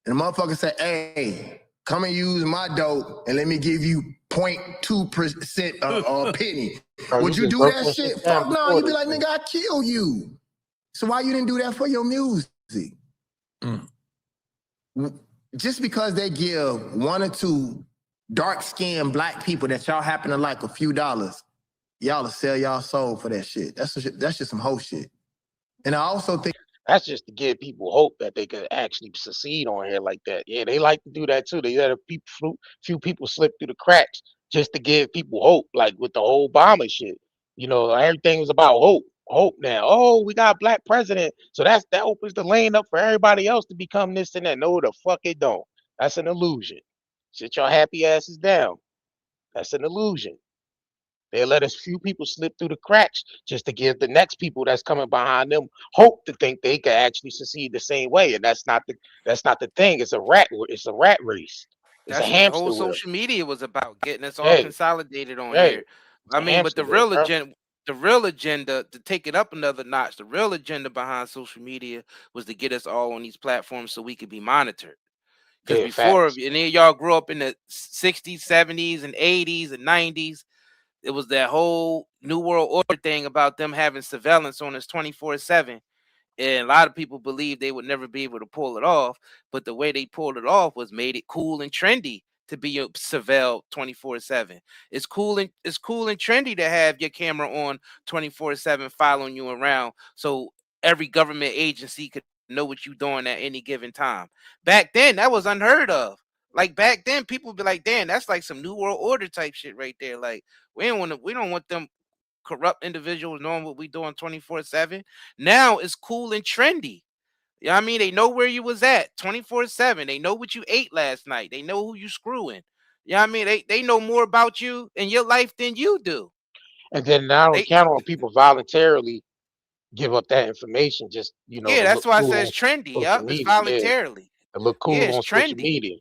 and the motherfucker said, hey, come and use my dope and let me give you 0.2% a penny. Would you do that shit? Fuck no, you'd be like, nigga, I kill you. So why you didn't do that for your music? Just because they give one or two dark-skinned black people that y'all happen to like a few dollars, y'all will sell y'all soul for that shit. That's just some hoe shit. And I also think that's just to give people hope that they could actually succeed on here like that. Yeah, they like to do that too. They let a few people slip through the cracks just to give people hope, like with the whole Obama shit. You know, everything was about hope. Hope now. Oh, we got a black president. So that opens the lane up for everybody else to become this and that. No, the fuck it don't. That's an illusion. Sit your happy asses down. That's an illusion. They let a few people slip through the cracks just to give the next people that's coming behind them hope to think they could actually succeed the same way. And that's not the thing. It's a rat race. It's That's a what the hamster whole wheel. social media was about, getting us all Hey, consolidated on hey, here. it's I a mean, but hamster wheel, bro. the real agenda, to take it up another notch, the real agenda behind social media was to get us all on these platforms so we could be monitored. Because Yeah, before, facts. and then y'all grew up in the 60s, 70s, and 80s and 90s. It was that whole New World Order thing about them having surveillance on us 24/7. And a lot of people believe they would never be able to pull it off. But the way they pulled it off was made it cool and trendy to be surveilled 24/7. It's cool and trendy to have your camera on 24/7 following you around. So every government agency could know what you're doing at any given time. Back then, that was unheard of. Like back then, people would be like, damn, that's like some New World Order type shit right there. Like we don't want them corrupt individuals knowing what we doing 24/7. Now it's cool and trendy. You know what I mean? They know where you was at 24/7. They know what you ate last night. They know who you screwing. You know what I mean? They know more about you and your life than you do. And then now I don't They count on people voluntarily give up that information just, Yeah, to that's look why I cool said on it's trendy, social yup. It's media. Yeah, voluntarily. to look Yeah, cool it's on social trendy. media.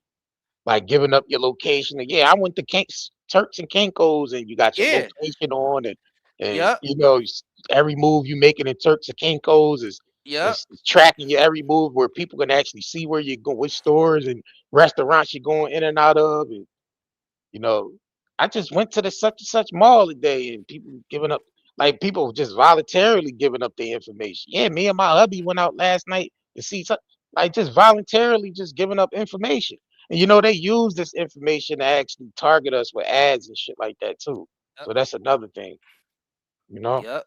Like giving up your location. And yeah, I went to Turks and Caicos, and you got your Yeah. location on, and Yup. every move you making in Turks and Caicos Yup. is tracking your every move, where people can actually see where you go, which stores and restaurants you're going in and out of. And you know, I just went to the such and such mall today, and people giving up, like people just voluntarily giving up their information. Yeah, me and my hubby went out last night to see some, like just voluntarily just giving up information. And they use this information to actually target us with ads and shit like that too. Yup. So that's another thing, you know. Yup.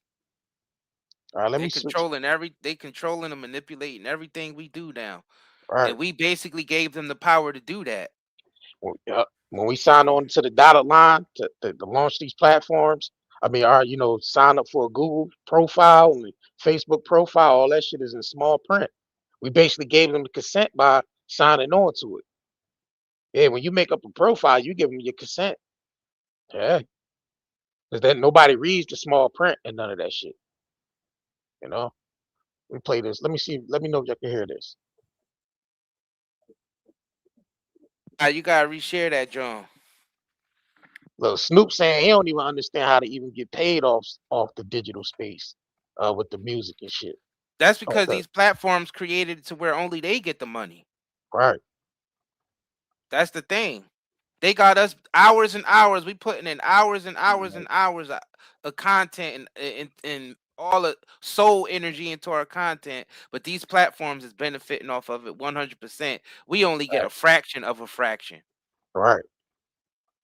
All right, let They me switch. controlling and manipulating everything we do now. All right. And we basically gave them the power to do that. When we sign on to the dotted line to launch these platforms, I mean, sign up for a Google profile and Facebook profile, all that shit is in small print. We basically gave them the consent by signing on to it. Yeah, when you make up a profile, you give them your consent. Yeah, because then nobody reads the small print and none of that shit. You know, we play this. Let me see. Let me know if y'all can hear this. You gotta reshare that, John. Look, Snoop saying he don't even understand how to even get paid off the digital space, with the music and shit. That's because Okay, these platforms created it to where only they get the money. right, That's the thing. They got us hours and hours. We putting in hours and hours and hours of content and all the soul energy into our content. But these platforms is benefiting off of it 100%. We only get a right, fraction of a fraction. right.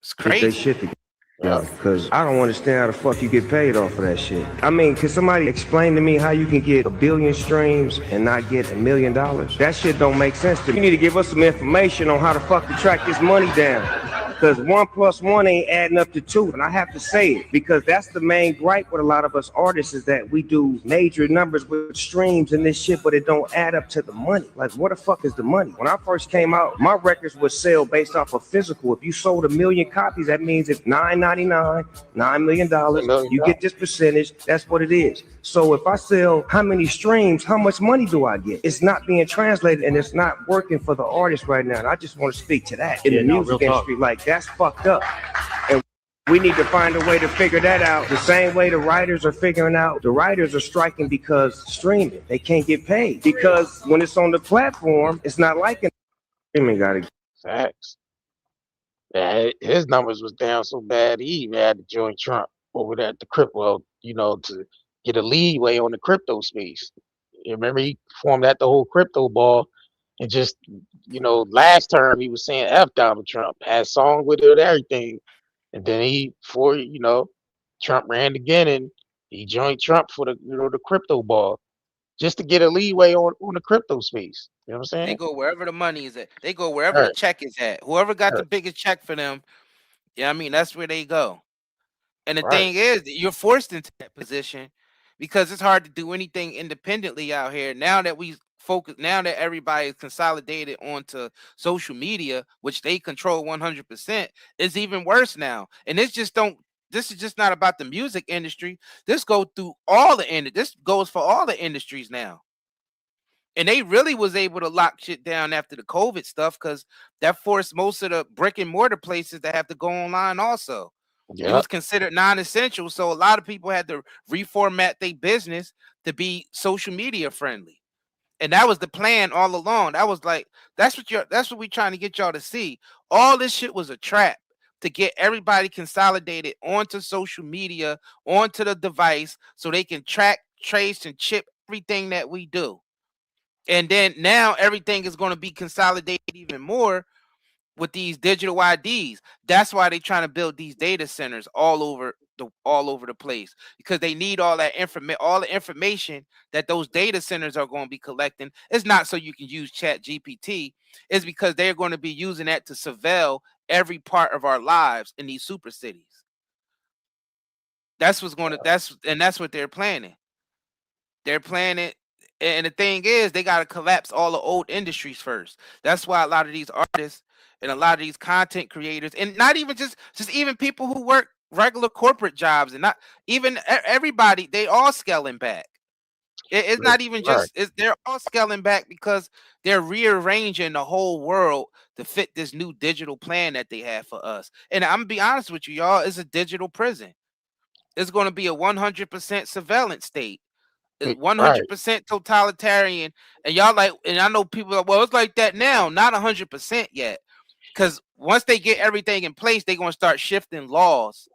It's Get they crazy. shit together. Yeah. Cause I don't understand how the fuck you get paid off of that shit. I mean, can somebody explain to me how you can get 1 billion streams and not get $1 million? That shit don't make sense to me. You need to give us some information on how the fuck to track this money down. Cause 1 + 1 ain't adding up to 2. And I have to say it because that's the main gripe with a lot of us artists is that we do major numbers with streams and this shit, but it don't add up to the money. Like, what the fuck is the money? When I first came out, my records would sell based off of physical. If you sold 1 million copies, that means if $9.99, $9 million, you get this percentage. That's what it is. So if I sell how many streams, how much money do I get? It's not being translated and it's not working for the artist right now. And I just want to speak to that in the music industry. Like, that's fucked up. And we need to find a way to figure that out. The same way the writers are figuring out. The writers are striking because streaming. They can't get paid. Because when it's on the platform, it's not like a streaming gotta. Facts. Yeah, his numbers was down so bad he even had to join Trump over there at the crypto, to get a leeway on the crypto space. You remember he formed that the whole crypto ball, and just last term he was saying F Donald Trump, had songs with it and everything. And then Trump ran again and he joined Trump for the crypto ball, just to get a leeway on the crypto space. You know what I'm They saying? go wherever the money is at. They go wherever the Right, check is at. Whoever got the right, biggest check for them, yeah, I mean, that's where they go. And the right. thing is, you're forced into that position because it's hard to do anything independently out here. Now that everybody is consolidated onto social media, which they control 100%, it's even worse now. And this is just not about the music industry. This goes through all this goes for all the industries now. And they really was able to lock shit down after the COVID stuff because that forced most of the brick and mortar places to have to go online also. It Yeah, was considered non-essential, so a lot of people had to reformat their business to be social media friendly. And that was the plan all along. That was like, that's what we trying to get y'all to see. All this shit was a trap to get everybody consolidated onto social media, onto the device, so they can track, trace, and chip everything that we do. And then now everything is going to be consolidated even more with these digital IDs. That's why they're trying to build these data centers all over the place, because they need all that all the information that those data centers are going to be collecting. It's not so you can use Chat GPT. It's because they're going to be using that to surveil every part of our lives in these super cities. That's what's going to that's what they're planning. They're planning. And the thing is, they got to collapse all the old industries first. That's why a lot of these artists and a lot of these content creators, and not even just even people who work regular corporate jobs, and not even everybody, they all scaling back. It's not even just, they're all scaling back because they're rearranging the whole world to fit this new digital plan that they have for us. And I'm gonna be honest with you, y'all, it's a digital prison. It's going to be a 100% surveillance state. 100% totalitarian. And y'all like, and I know people are, well, it's like that now. Not 100% yet, because once they get everything in place, they're going to start shifting laws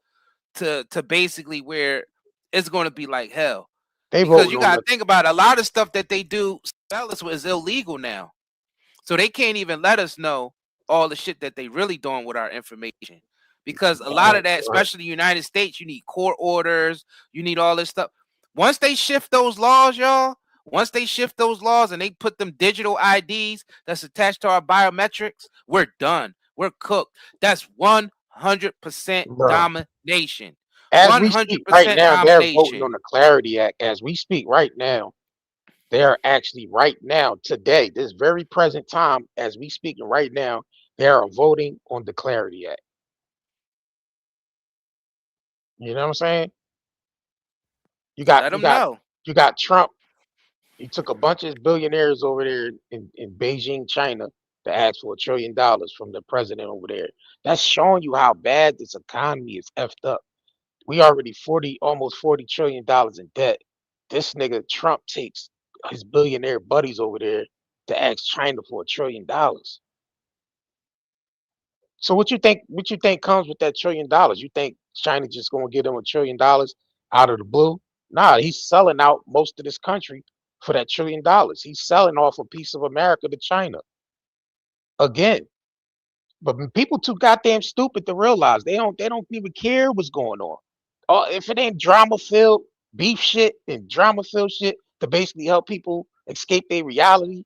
to basically where it's going to be like hell. Because you got to think about it, a lot of stuff that they do surveillance is illegal now, so they can't even let us know all the shit that they really doing with our information. Because a lot of that, especially the United States, you need court orders, you need all this stuff. Once they shift those laws, y'all, once they shift those laws and they put them digital IDs that's attached to our biometrics, we're done. We're cooked. That's 100% domination. As we speak right now, they're voting on the Clarity Act. As we speak right now, they're actually right now, today, this very present time, as we speaking right now, they are voting on the Clarity Act. You know what I'm saying? You got Trump. He took a bunch of billionaires over there in Beijing, China, to ask for $1 trillion from the president over there. That's showing you how bad this economy is effed up. We already almost $40 trillion in debt. This nigga Trump takes his billionaire buddies over there to ask China for $1 trillion. So what you think comes with that $1 trillion? You think China just gonna give them $1 trillion out of the blue? Nah, he's selling out most of this country for that $1 trillion. He's selling off a piece of America to China. Again. But people too goddamn stupid to realize they don't even care what's going on. If it ain't drama filled beef shit and drama filled shit to basically help people escape their reality,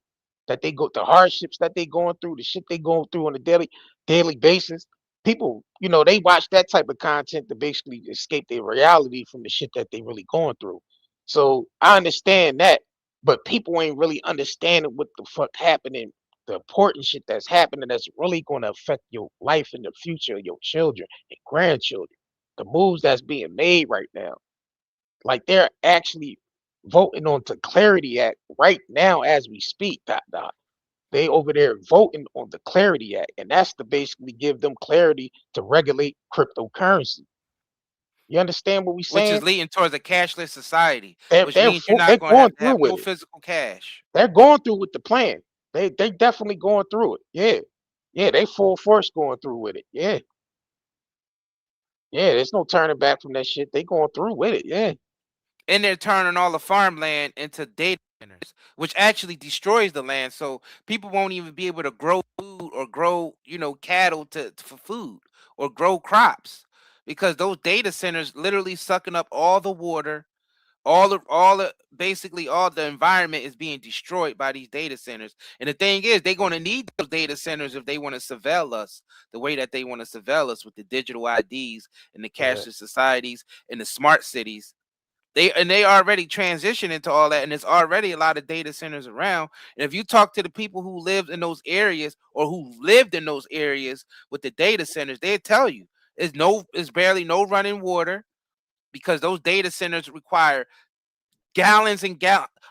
that they go the hardships that they going through, the shit they going through on a daily basis. People, they watch that type of content to basically escape their reality from the shit that they really going through. So I understand that, but people ain't really understanding what the fuck happening, the important shit that's happening that's really going to affect your life in the future, your children and grandchildren. The moves that's being made right now, like they're actually voting on the Clarity Act right now as we speak. They over there voting on the Clarity Act, and that's to basically give them clarity to regulate cryptocurrency. You understand what we saying? Which is leading towards a cashless society, which They're means you're not going to have no physical cash. They're going through with the plan. They definitely going through it. Yeah, they full force going through with it. Yeah, there's no turning back from that shit. They going through with it. Yeah. And they're turning all the farmland into data centers, which actually destroys the land. So people won't even be able to grow food or grow, cattle for food or grow crops, because those data centers literally sucking up all the water, basically all the environment is being destroyed by these data centers. And the thing is, they're going to need those data centers if they want to surveil us the way that they want to surveil us with the digital IDs and the cashless societies and the smart cities. They already transition into all that, and there's already a lot of data centers around. And if you talk to the people who live in those areas or who lived in those areas with the data centers, they tell you it's barely no running water, because those data centers require gallons and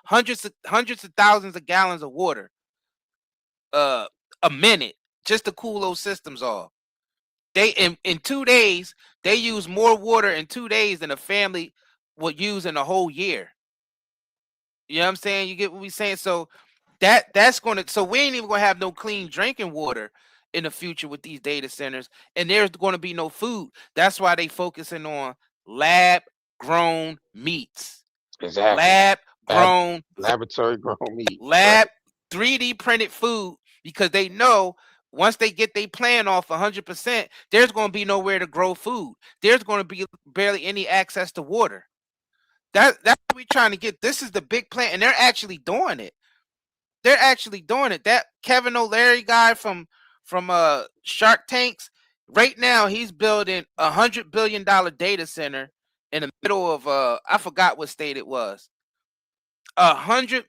hundreds of thousands of gallons of water a minute just to cool those systems off. They in 2 days, they use more water in 2 days than a family would use in a whole year. You know what I'm saying? You get what we're saying? So that's going to, so we ain't even going to have no clean drinking water in the future with these data centers, and there's going to be no food. That's why they focusing on lab grown meats, Exactly. lab grown, laboratory grown meat. lab 3D printed food, because they know once they get their plan off 100%, there's going to be nowhere to grow food. There's going to be barely any access to water. That's what we're trying to get. This is the big plan, and they're actually doing it. They're actually doing it. That Kevin O'Leary guy from Shark Tanks, right now he's building $100 billion data center in the middle of I forgot what state it was. $100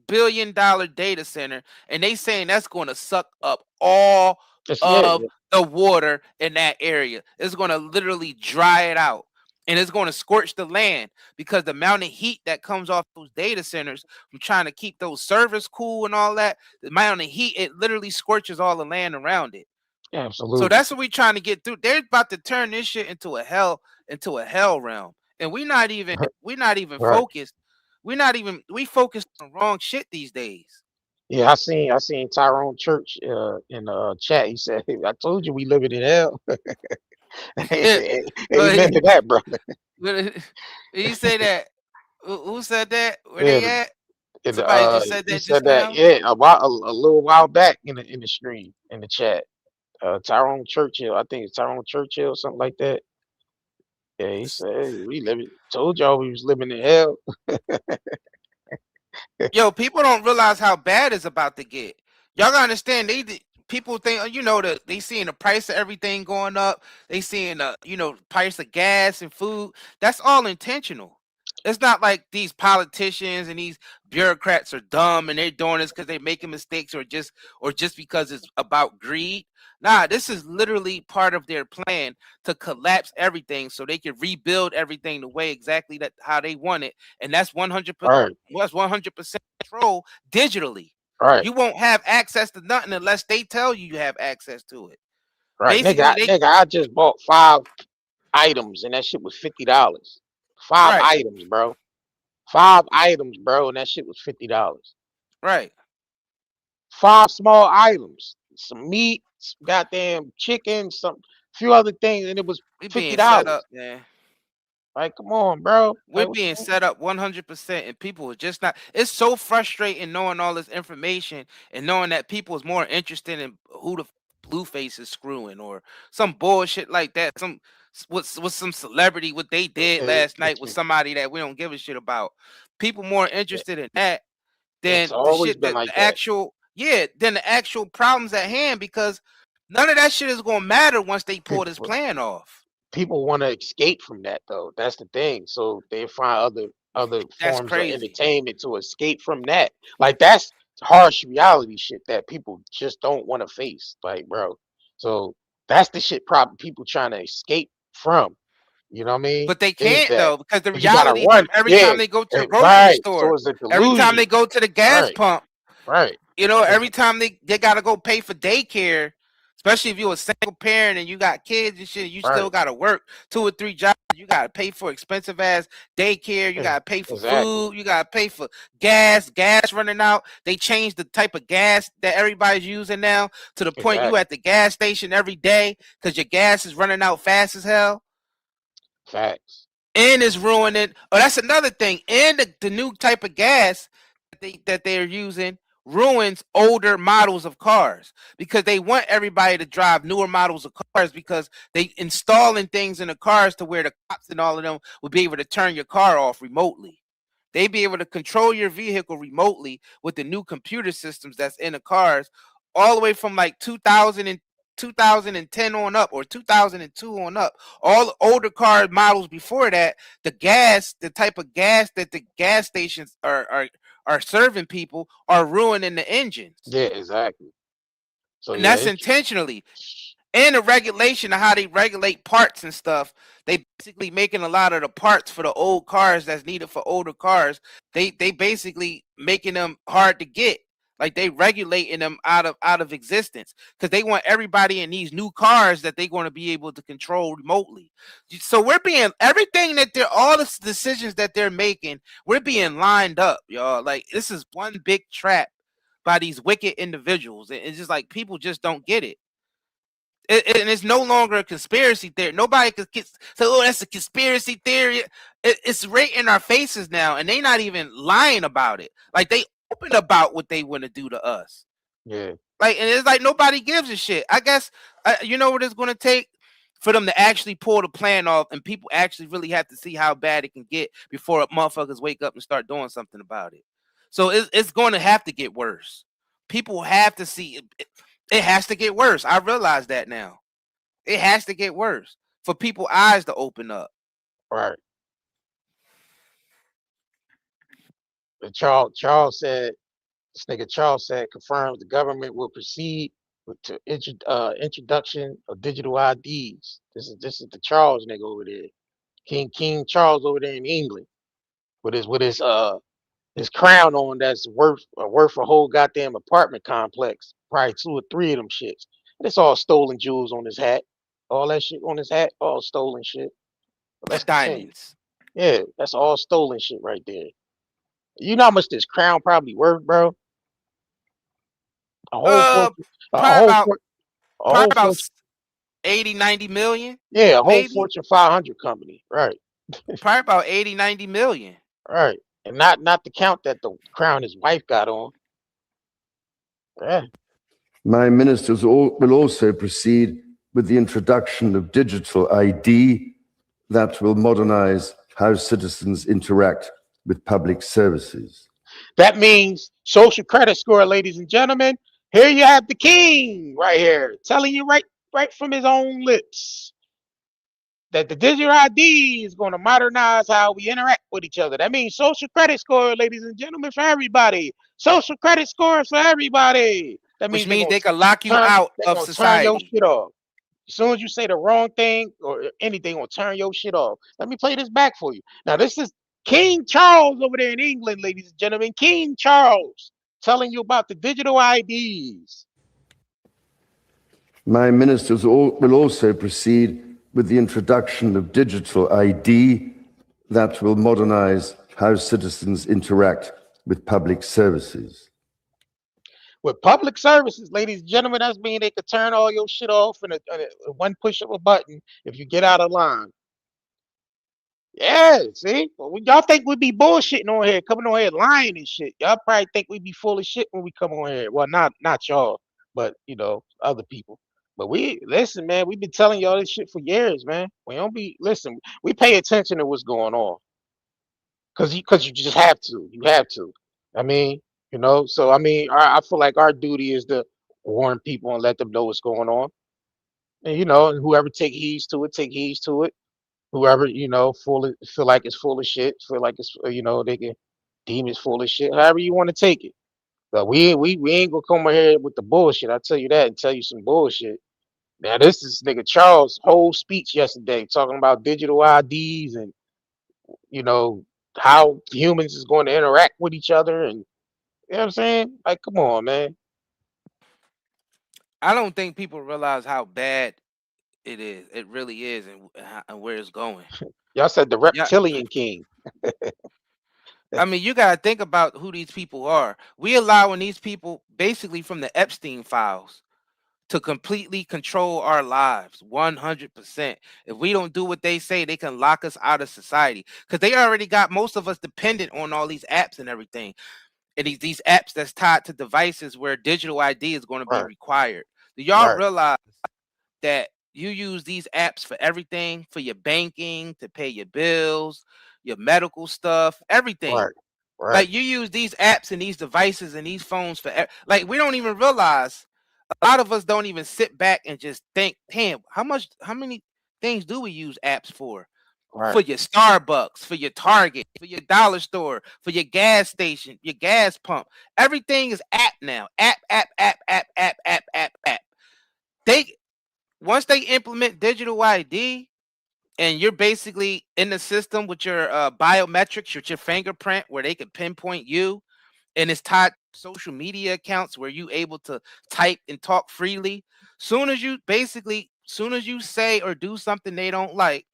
billion data center, and they saying that's going to suck up all of the water in that area. It's going to literally dry it out, and it's going to scorch the land, because the amount of heat that comes off those data centers from trying to keep those servers cool and all that, the amount of heat, it literally scorches all the land around it. Absolutely. So that's what we're trying to get through. They're about to turn this shit into a hell realm, and we're not even Right. focused. We focused on the wrong shit these days. Yeah, I seen Tyrone Church in the chat. He said, "I told you we living in hell." Amen to that, brother. He say that. Who said that? Where Yeah, they at? in Somebody just said he that said just that. now. Yeah, a little while back in the stream in the chat. Tyrone Churchill, I think it's Tyrone Churchill, something like that. Yeah, he said, "Hey, we living. Told y'all we was living in hell." Yo, people don't realize how bad it's about to get. Y'all gotta understand. People think, that they seeing the price of everything going up. They seeing the price of gas and food. That's all intentional. It's not like these politicians and these bureaucrats are dumb and they're doing this because they're making mistakes, or just because it's about greed. Nah, this is literally part of their plan to collapse everything so they can rebuild everything the way exactly that how they want it, and that's 100%. Right. What's 100% control digitally. Right. You won't have access to nothing unless they tell you have access to it. Right, Basically, nigga, I just bought 5 items and that shit was $50. 5 Right. items, bro. 5 items, bro, and that shit was $50. Right. 5 small items, some meat, some goddamn chicken, some few other things, and it was We being set $50. up, man. Like, come on, bro. We're Like, being set up 100%, and people are just not. It's so frustrating knowing all this information and knowing that people is more interested in who the Blueface is screwing or some bullshit like that. With some celebrity, what they did last night with somebody that we don't give a shit about. People more interested in that it's than the always shit been that like that. than the actual problems at hand, because none of that shit is gonna matter once they pull this plan off. People want to escape from that, though. That's the thing. So they find other That's forms of crazy. entertainment to escape from that. Like, that's harsh reality shit that people just don't want to face. Like, bro. So that's the shit probably people trying to escape from. You know what I mean? But they Is can't, that though, because the you gotta reality run? from every Yeah, time they go to the grocery right. store, So it's a every time they delusion. go to the gas Right. pump, Right. every time they gotta go pay for daycare, especially if you're a single parent and you got kids and shit, you still Right. gotta work 2 or 3 jobs. You gotta pay for expensive ass daycare. You gotta pay for Exactly. food. You gotta pay for gas. Gas running out. They changed the type of gas that everybody's using now to the point you Exactly. at the gas station every day because your gas is running out fast as hell. Facts. And it's ruining. Oh, that's another thing. And the new type of gas that they're using ruins older models of cars, because they want everybody to drive newer models of cars, because they installing things in the cars to where the cops and all of them would be able to turn your car off remotely. They'd be able to control your vehicle remotely with the new computer systems that's in the cars, all the way from like 2010 on up, or 2002 on up. All the older car models before that, the type of gas that the gas stations are serving people are ruining the engines. Yeah, exactly. So And yeah, that's intentionally. And the regulation of how they regulate parts and stuff, they basically making a lot of the parts for the old cars that's needed for older cars. They basically making them hard to get. Like they regulating them out of existence, because they want everybody in these new cars that they're going to be able to control remotely. So we're being everything that all the decisions that they're making, we're being lined up, y'all. Like this is one big trap by these wicked individuals. It's just like people just don't get it. And it's no longer a conspiracy theory. Nobody could say, "Oh, that's a conspiracy theory." It's right in our faces now, and they not even lying about it. Like they open about what they want to do to us. Yeah. Like, and it's like nobody gives a shit. I guess you know what it's going to take for them to actually pull the plan off, and people actually really have to see how bad it can get before motherfuckers wake up and start doing something about it. So it's going to have to get worse. People have to see it. It has to get worse. I realize that now. It has to get worse for people's eyes to open up. Right. But Charles said, this nigga Charles said, confirms the government will proceed with the introduction of digital IDs. This is the Charles nigga over there, King Charles over there in England, with his crown on that's worth a whole goddamn apartment complex, probably 2 or 3 of them shits. And it's all stolen jewels on his hat, all that shit on his hat, all stolen shit. But let's continue. Diamonds. Yeah, that's all stolen shit right there. You know how much this crown probably worth, bro? A whole fortune. Probably about Fortune. 80, 90 million. Yeah, a whole maybe? Fortune 500 company, right? Probably about 80, 90 million. Right, and not to count that the crown his wife got on. Yeah. My ministers will also proceed with the introduction of digital ID that will modernize how citizens interact with public services. That means social credit score, ladies and gentlemen. Here you have the king right here telling you right from his own lips that the digital ID is going to modernize how we interact with each other. That means social credit score, ladies and gentlemen, for everybody. Social credit scores for everybody. That Which means they can lock you out of society. Turn your shit off. As soon as you say the wrong thing or anything, will turn your shit off. Let me play this back for you. Now, this is King Charles over there in England, ladies and gentlemen. King Charles telling you about the digital IDs. My ministers will also proceed with the introduction of digital ID that will modernize how citizens interact with public services. With public services, ladies and gentlemen, that's mean they could turn all your shit off in a one push of a button if you get out of line. Yeah, see? Well, y'all think we'd be bullshitting on here, coming on here lying and shit. Y'all probably think we'd be full of shit when we come on here. Well, not y'all, but you know, other people. But we listen, man, we've been telling y'all this shit for years, man. We don't be listen, we pay attention to what's going on. Cause you just have to. You have to. I mean, you know, so I mean, I feel like our duty is to warn people and let them know what's going on. And you know, and whoever take heed to it, take heed to it. Whoever, you know, feel like it's full of shit, feel like it's you know, they can deem it's full of shit, however you want to take it. But we ain't gonna come over here with the bullshit. I'll tell you that and tell you some bullshit. Now this is nigga Charles' whole speech yesterday talking about digital IDs and you know how humans is going to interact with each other and you know what I'm saying? Like, come on, man. I don't think people realize how bad it is. It really is, and where it's going. Y'all said the reptilian king. I mean, you gotta think about who these people are. We allowing these people basically from the Epstein files to completely control our lives 100%. If we don't do what they say, they can lock us out of society because they already got most of us dependent on all these apps and everything. And these apps that's tied to devices where digital ID is going to be required. Do y'all realize that you use these apps for everything, for your banking, to pay your bills, your medical stuff, everything? Like you use these apps and these devices and these phones for like we don't even realize. A lot of us don't even sit back and just think, damn, how many things do we use apps for? For your Starbucks, for your Target, for your dollar store, for your gas station, your gas pump. Everything is app now. App. Once they implement digital ID and you're basically in the system with your biometrics, with your fingerprint, where they can pinpoint you, and it's tied to social media accounts where you able to type and talk freely. Soon as you say or do something they don't like,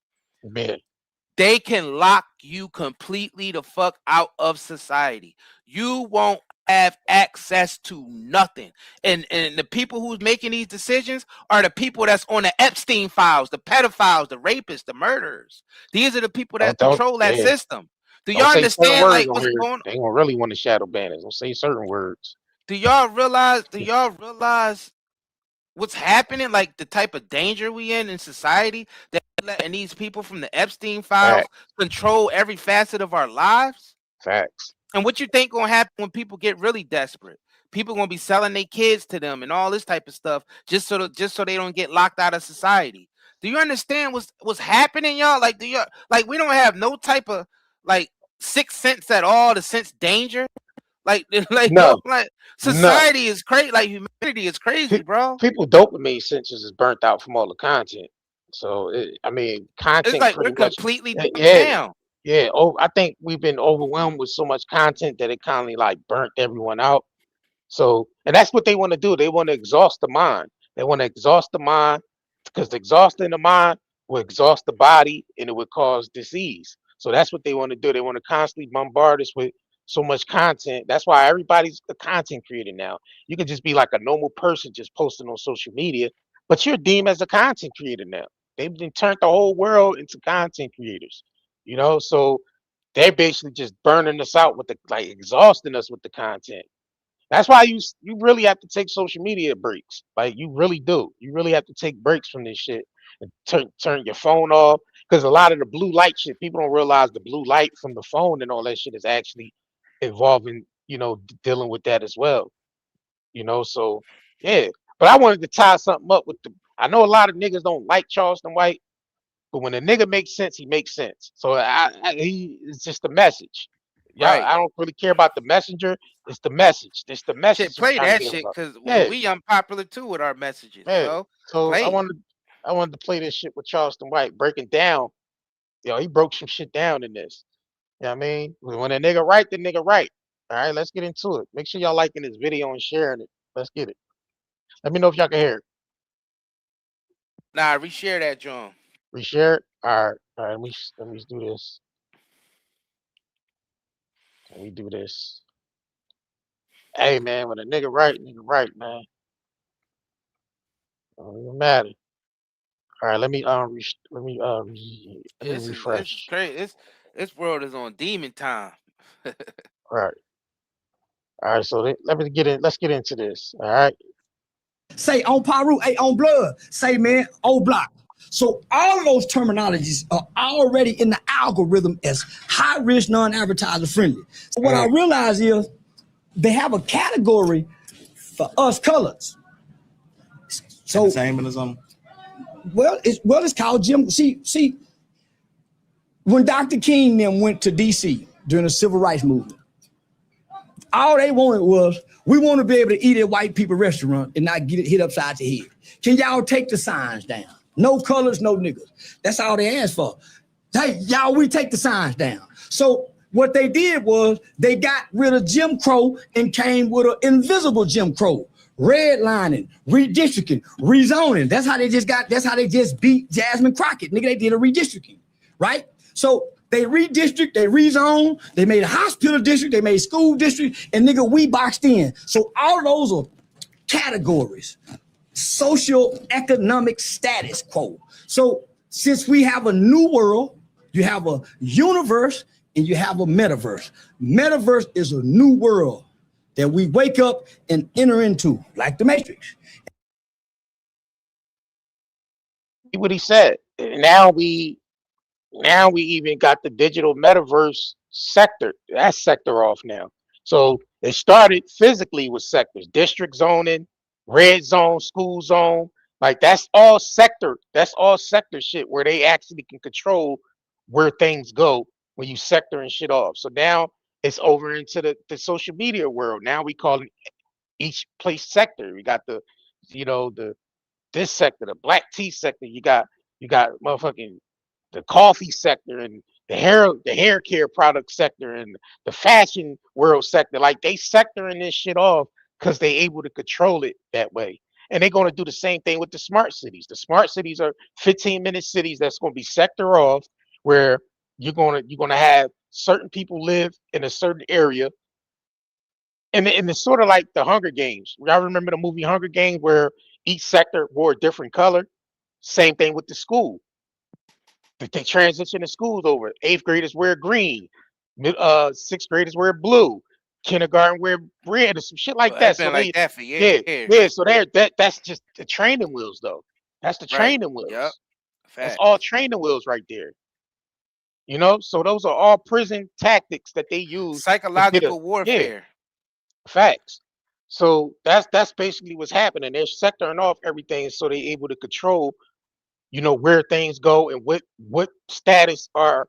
they can lock you completely the fuck out of society. You won't have access to nothing. And the people who's making these decisions are the people that's on the Epstein files, the pedophiles, the rapists, the murderers. These are the people that control that system. Do y'all Don't say certain understand words like on what's here. going on? They gonna really want to shadow ban us. Don't say certain words. Do y'all realize what's happening? Like the type of danger we in society that letting these people from the Epstein files control every facet of our lives? Facts. And what you think gonna happen when people get really desperate? People gonna be selling their kids to them and all this type of stuff just so they don't get locked out of society. Do you understand what's happening, y'all? Like, we don't have no type of like sixth sense at all to sense danger. Like No, no. society is crazy. Like humanity is crazy, bro. People dopamine sensors is burnt out from all the content. So It's content like we're pretty much. completely Yeah, down. yeah. Oh, I think we've been overwhelmed with so much content that it kind of like burnt everyone out. So, and that's what they want to do. They want to exhaust the mind. They want to exhaust the mind because exhausting the mind will exhaust the body and it would cause disease. So that's what they want to do. They want to constantly bombard us with so much content. That's why everybody's a content creator now. You can just be like a normal person just posting on social media, but you're deemed as a content creator now. They've been turned the whole world into content creators, so they're basically just burning us out with the like exhausting us with the content. That's why you really have to take social media breaks. Like you really do. You really have to take breaks from this shit and turn your phone off. Because a lot of the blue light shit, people don't realize the blue light from the phone and all that shit is actually involving, dealing with that as well. So yeah. But I wanted to tie something up with I know a lot of niggas don't like Charleston White, but when a nigga makes sense, he makes sense. So it's just a message. Yeah, Right. I don't really care about the messenger. It's the message. It's the message Shit, he's play trying to that get shit across. because Yeah, we unpopular too with our messages. yeah. So So play it. I wanted to play this shit with Charleston White, breaking down. He broke some shit down in this. You know what I mean? When a nigga right, the nigga right. All right, let's get into it. Make sure y'all liking this video and sharing it. Let's get it. Let me know if y'all can hear it. Nah, reshare that, John. Reshare it. All right. Let me do this. Let me do this. Hey man, when a nigga right, man. Don't even matter. All right, let me let me This is refresh. crazy. This world is on demon time. All right, So let me get in. Let's get into this. All right. Say on Paru, hey, on blood. Say, man, O block. So all of those terminologies are already in the algorithm as high risk, non-advertiser friendly. So what I realize is they have a category for us colors. So Antisemitism. It's called Jim. See, when Dr. King then went to DC during the civil rights movement, all they wanted was, we want to be able to eat at white people restaurant and not get it hit upside the head. Can y'all take the signs down? No colors, no niggas. That's all they asked for. Hey, y'all, we take the signs down. So what they did was they got rid of Jim Crow and came with an invisible Jim Crow. Redlining, redistricting, rezoning. That's how they just beat Jasmine Crockett. Nigga, they did a redistricting, right? So they redistrict, they rezone, they made a hospital district, they made school district, and nigga, we boxed in. So all of those are categories. Socio-economic status quo. So since we have a new world, you have a universe and you have a metaverse. Metaverse is a new world that we wake up and enter into, like the Matrix. What he said. Now we even got the digital metaverse sector. That sector off now. So it started physically with sectors, district zoning, red zone, school zone. Like that's all sector. That's all sector shit where they actually can control where things go when you sector and shit off. So now it's over into the social media world. Now we call it each place sector. We got the this sector, the black tea sector. You got motherfucking the coffee sector and the hair care product sector and the fashion world sector. Like they sectoring this shit off because they able to control it that way. And they're going to do the same thing with the smart cities. The smart cities are 15-minute cities that's going to be sector off, where you're gonna have certain people live in a certain area, and it's sort of like the Hunger Games. Y'all remember the movie Hunger Games where each sector wore a different color? Same thing with the school. They transition the schools over. Eighth graders wear green, sixth graders wear blue, kindergarten wear red, or some shit like Well, that. it's So been like they, that for yeah, years. yeah. So that's just the training wheels, though. That's the Right. training Yep. wheels. That's all Facts. training wheels right there. So those are all prison tactics that they use to get a Psychological yeah warfare. facts. So that's basically what's happening. They're sectoring off everything so they're able to control where things go and what status are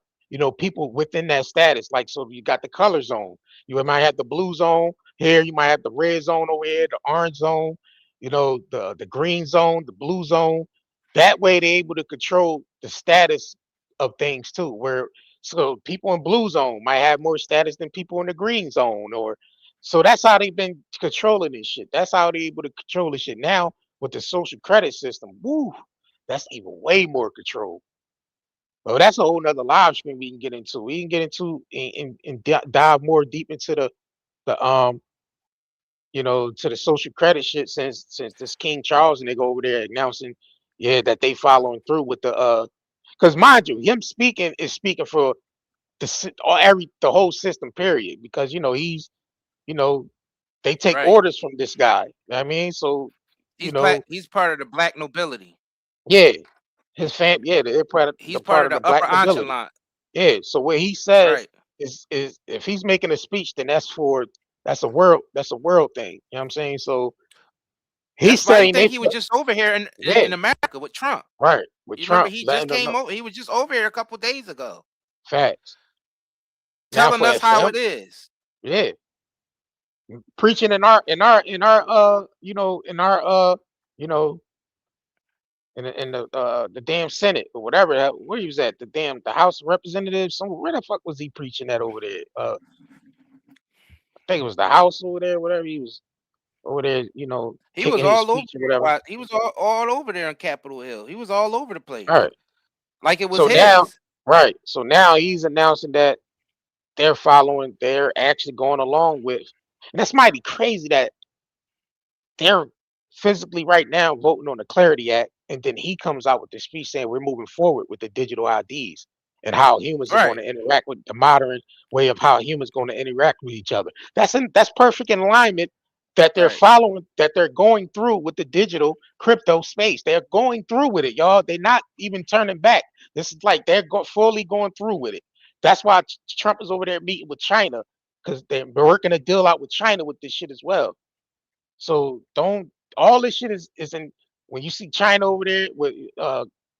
people within that status. Like, so you got the color zone, you might have the blue zone here, you might have the red zone over here, the orange zone, the green zone, the blue zone. That way they're able to control the status of things too, where so people in blue zone might have more status than people in the green zone, or so that's how they've been controlling this shit. That's how they're able to control this shit now with the social credit system. Woo, that's even way more control. Well, that's a whole nother live stream we can get into. We can get into and dive more deep into the to the social credit shit since this King Charles and they go over there announcing, yeah, that they following through with because mind you, him speaking is speaking for the whole system period, because he's you know they take Right. orders from this guy. You know what I mean, so you He's black. know He's part of the black nobility. yeah, his fam, yeah, they're part of He's part part of of the the upper black nobility. echelon. Yeah, so what he says Right. is if he's making a speech, then that's a world thing. You know what I'm saying? So he's That's why you saying think he was just over here yeah, in America with Trump. right, with You remember Trump he just letting them came know over. He was just over here a couple days ago, facts. Now telling for us for how him, it is. yeah, preaching in our you know in the damn Senate or whatever where he was at, the House of Representatives. Where the fuck was he preaching at over there? I think it was the House over there, whatever he was over there, He was kicking his all over. speech or whatever. He was all over there on Capitol Hill. He was all over the All place, right. like it was So now, his. right. So now he's announcing that they're actually going along with, and that's mighty crazy that they're physically right now voting on the Clarity Act, and then he comes out with this speech saying we're moving forward with the digital IDs and how humans are going Right. to interact with the modern way of how humans going to interact with each other. That's perfect in alignment that they're Right. following, that they're going through with the digital crypto space. They're going through with it, y'all. They're not even turning back. This is like they're fully going through with it. That's why Trump is over there meeting with China, because they're working a deal out with China with this shit as well. So don't all this shit is in when you see China over there with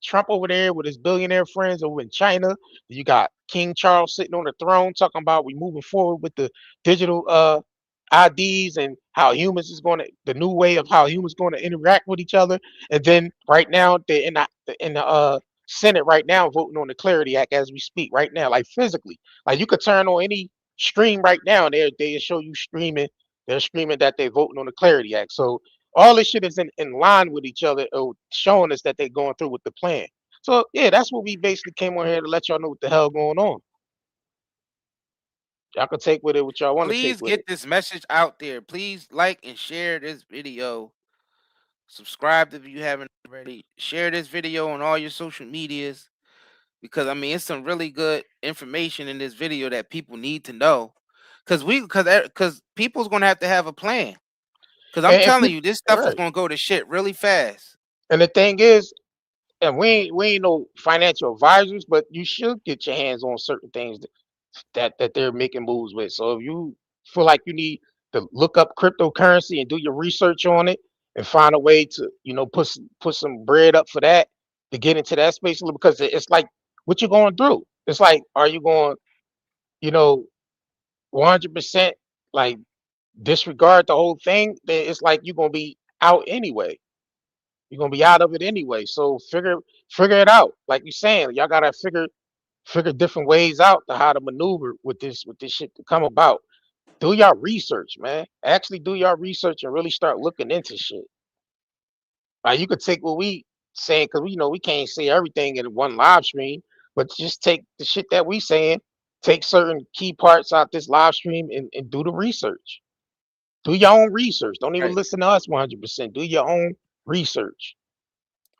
Trump over there with his billionaire friends over in China, you got King Charles sitting on the throne talking about we moving forward with the digital IDs and how humans is going to the new way of how humans going to interact with each other. And then right now they're in the Senate right now voting on the Clarity Act as we speak right now, like physically. Like you could turn on any stream right now and they show you streaming, they're screaming that they're voting on the Clarity Act. So all this shit is in line with each other, showing us that they're going through with the plan. So yeah, that's what we basically came on here to let y'all know what the hell going on. Y'all can take with it what y'all want to take Please with it. get this message out there. Please like and share this video. Subscribe if you haven't already. Share this video on all your social medias, because I mean it's some really good information in this video that people need to know. Because people's gonna have a plan. Because I'm And telling people, you, this stuff is right. gonna go to shit really fast. And the thing is, and we ain't no financial advisors, but you should get your hands on certain things that they're making moves with. So if you feel like you need to look up cryptocurrency and do your research on it and find a way to, put some bread up for that to get into that space a little, because it's like what you're going through. It's like, are you going, you know, 100% like disregard the whole thing? Then it's like you're gonna be out anyway. You're gonna be out of it anyway. So figure it out. Like you're saying, y'all gotta figure different ways out to how to maneuver with this shit to come about. Do your research, man. Actually do your research and really start looking into shit. Like you could take what we saying, because we can't say everything in one live stream, but just take the shit that we saying, take certain key parts out this live stream and do the research. Do your own research. Don't even Right. listen to us 100%. Do your own research.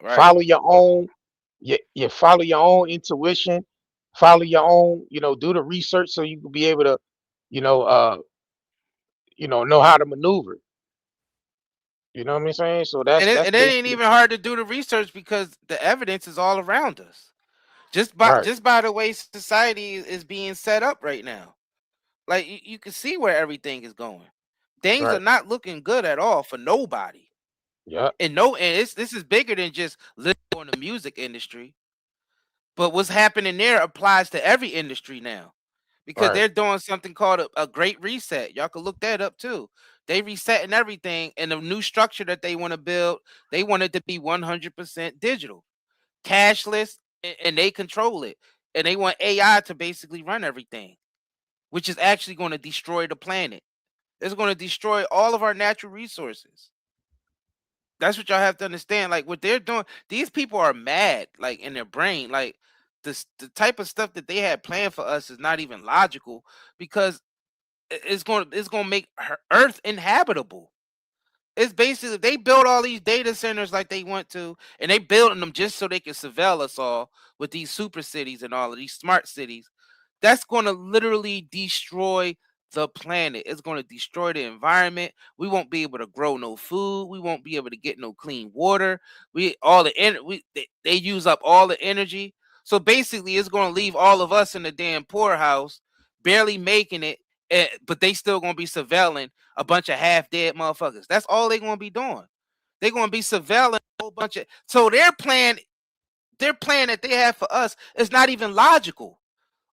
Right. Follow your own. You follow your own intuition. Follow your own. Do the research so you can be able to, you know, uh, know how to maneuver. You know what I'm saying? So that's And that's it ain't basically even hard to do the research because the evidence is all around us. Just right. by the way society is being set up right now. Like you can see where everything is going. Things are Right. not looking good at all for nobody. Yeah. And this is bigger than just living in the music industry. But what's happening there applies to every industry now. Because Right. they're doing something called a great reset. Y'all can look that up too. They resetting everything, and the new structure that they want to build, they want it to be 100% digital, cashless, and they control it. And they want AI to basically run everything, which is actually going to destroy the planet. It's going to destroy all of our natural resources. That's what y'all have to understand. Like what they're doing, these people are mad, like in their brain. Like the type of stuff that they had planned for us is not even logical because it's gonna make Earth inhabitable. It's basically they build all these data centers like they want to, and they building them just so they can surveil us all with these super cities and all of these smart cities. That's going to literally destroy the planet. It's going to destroy the environment. We won't be able to grow no food. We won't be able to get no clean water. They use up all the energy. So basically, it's going to leave all of us in the damn poorhouse, barely making it, but they still going to be surveilling a bunch of half dead motherfuckers. That's all they're going to be doing. They're going to be surveilling a whole bunch of. So their plan that they have for us is not even logical.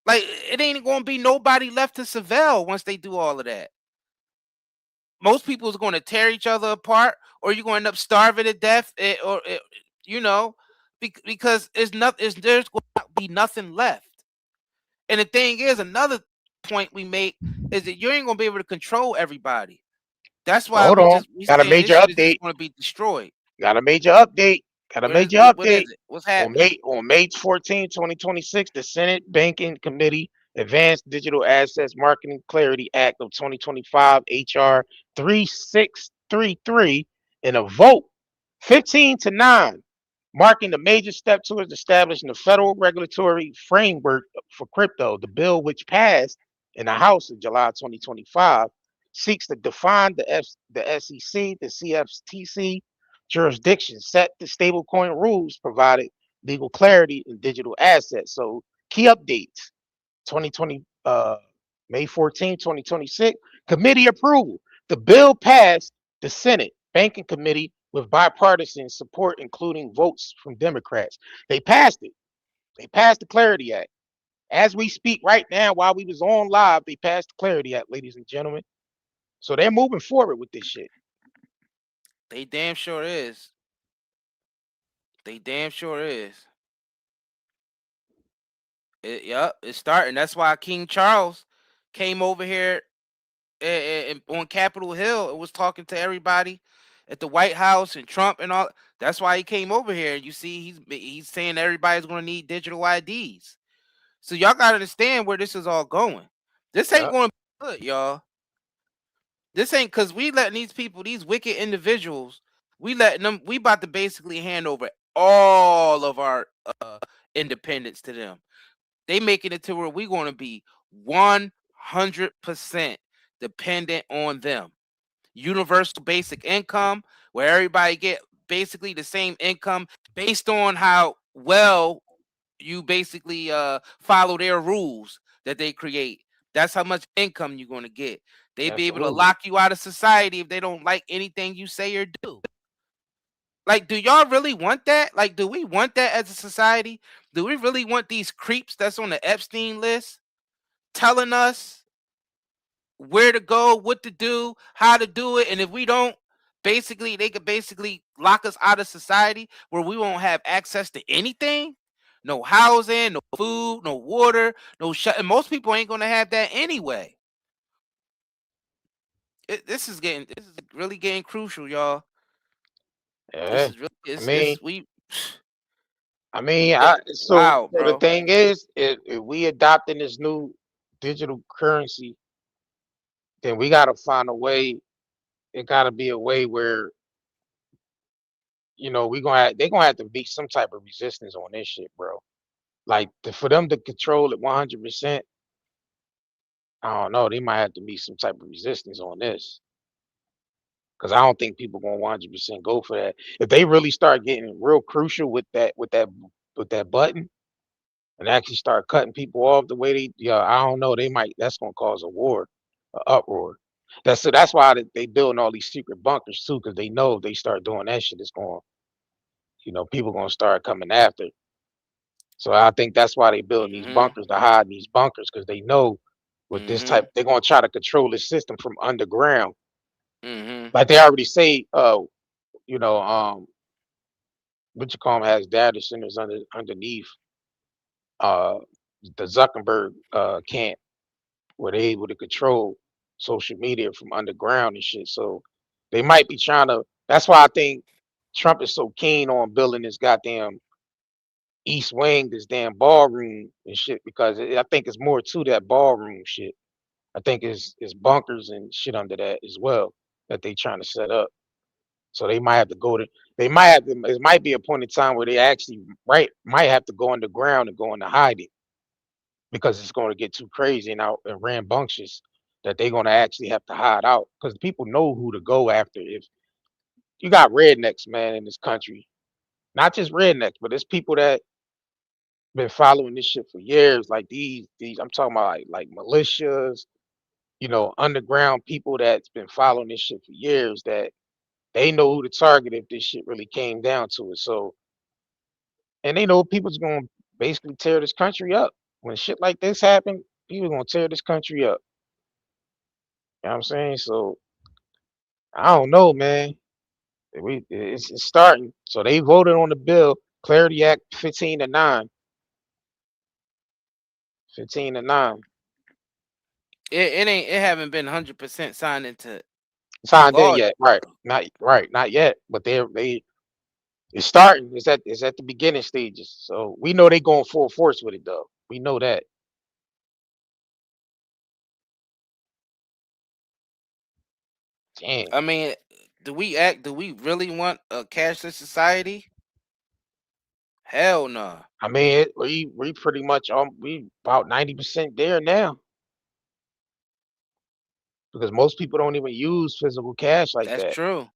Like it ain't gonna be nobody left to surveil once they do all of that. Most people is going to tear each other apart, or you're going to end up starving to death, you know, because there's going to be nothing left. And the thing is, another point we make is that you ain't gonna be able to control everybody. That's why Hold we on. Got a saying major this shit is just update. going to be destroyed. Got a major update. Got a major What is update. it? What's On happening? May 14, 2026, the Senate Banking Committee Advanced Digital Assets Marketing Clarity Act of 2025, HR 3633, in a vote 15-9, marking a major step towards establishing a federal regulatory framework for crypto. The bill, which passed in the House in July 2025, seeks to define the SEC, the CFTC jurisdiction, set the stablecoin rules, provided legal clarity in digital assets. So key updates: 2020, May 14, 2026, committee approval. The bill passed the Senate Banking Committee with bipartisan support, including votes from Democrats. They passed it. They passed the Clarity Act. As we speak right now, while we was on live, they passed the Clarity Act, ladies and gentlemen. So they're moving forward with this shit. They damn sure is. They damn sure is. Yup, it's starting. That's why King Charles came over here on Capitol Hill and was talking to everybody at the White House and Trump and all. That's why he came over here. You see, he's saying everybody's going to need digital IDs. So y'all got to understand where this is all going. This ain't Yeah. going to be good, y'all. This ain't because we letting these people, these wicked individuals, we about to basically hand over all of our independence to them. They making it to where we're going to be 100% dependent on them. Universal basic income, where everybody get basically the same income based on how well you basically follow their rules that they create. That's how much income you're going to get. They be able to Absolutely. lock you out of society if they don't like anything you say or do. Like, do y'all really want that? Like, do we want that as a society? Do we really want these creeps that's on the Epstein list telling us where to go, what to do, how to do it? And if we don't, basically, they could basically lock us out of society where we won't have access to anything. No housing, no food, no water, no shut. And most people ain't gonna have that anyway. This is really getting crucial, y'all. This Yeah. is really I mean, we. So Wow, the bro. thing is, if we adopting this new digital currency, then we got to find a way. it gotta be a way where they're gonna have to be some type of resistance on this shit, bro. Like for them to control it 100%, I don't know. They might have to be some type of resistance on this because I don't think people gonna 100% go for that. If they really start getting real crucial with that button and actually start cutting people off the way yeah, I don't know. They might. That's gonna cause a war, a uproar. That's why they building all these secret bunkers too, because they know if they start doing that shit, it's going, people gonna start coming after. So I think that's why they building these Mm-hmm. bunkers to hide in these bunkers because they know with this Mm-hmm. type, they're gonna try to control the system from underground. Mm-hmm. Like they already say, you know, um, what you call them has data centers underneath uh the Zuckerberg camp where they able to control social media from underground and shit. So they might be trying to. That's why I think Trump is so keen on building this goddamn East Wing, this damn ballroom and shit, because I think it's more to that ballroom shit. I think it's bunkers and shit under that as well that they trying to set up. So they might have to go to. They might have to. It might be a point in time where they actually might have to go underground and go into hiding because it's going to get too crazy and out and rambunctious that they're going to actually have to hide out because people know who to go after. If you got rednecks, man, in this country, not just rednecks, but it's people that been following this shit for years. Like these I'm talking about like militias, underground people that's been following this shit for years that they know who to target if this shit really came down to it. So, and they know people's gonna basically tear this country up. When shit like this happen, people gonna tear this country up. You know what I'm saying? So I don't know, man. It's starting. So they voted on the bill, Clarity Act 15 to 9. 15 to 9. It haven't been 100% signed into Signed in law yet. yet. Not yet. But it's starting. It's at the beginning stages. So we know they going full force with it though. We know that. Damn. I mean, do we really want a cashless society? Hell no. I mean, we pretty much we about 90% there now because most people don't even use physical cash like That's that. true.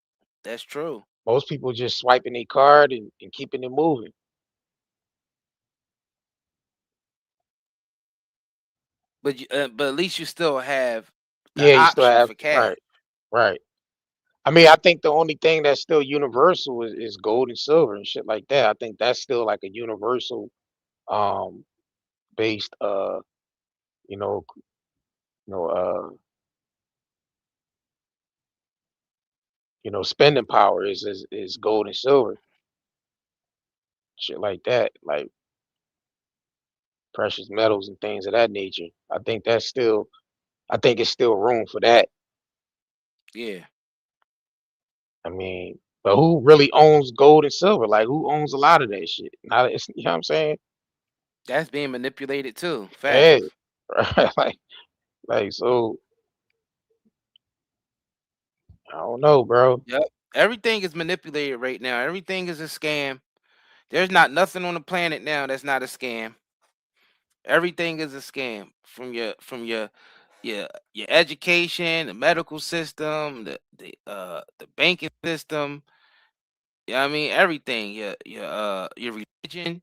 That's true. Most people just swiping a card and keeping it moving. But at least you still have the Yeah, you still option have for cash. right, right. I mean, I think the only thing that's still universal is gold and silver and shit like that. I think that's still like a universal um based you know you know uh spending power is gold and silver, shit like that, like precious metals and things of that nature. I think it's still room for that. Yeah, I mean, but who really owns gold and silver? Like who owns a lot of that shit? Not it's, you know what I'm saying? that's being manipulated too. Yeah. Facts. Right. Like so I don't know, bro. Yep. Everything is manipulated right now. Everything is a scam. There's not nothing on the planet now that's not a scam. Everything is a scam your your education, the medical system, the banking system. Yeah, I mean everything. Your religion,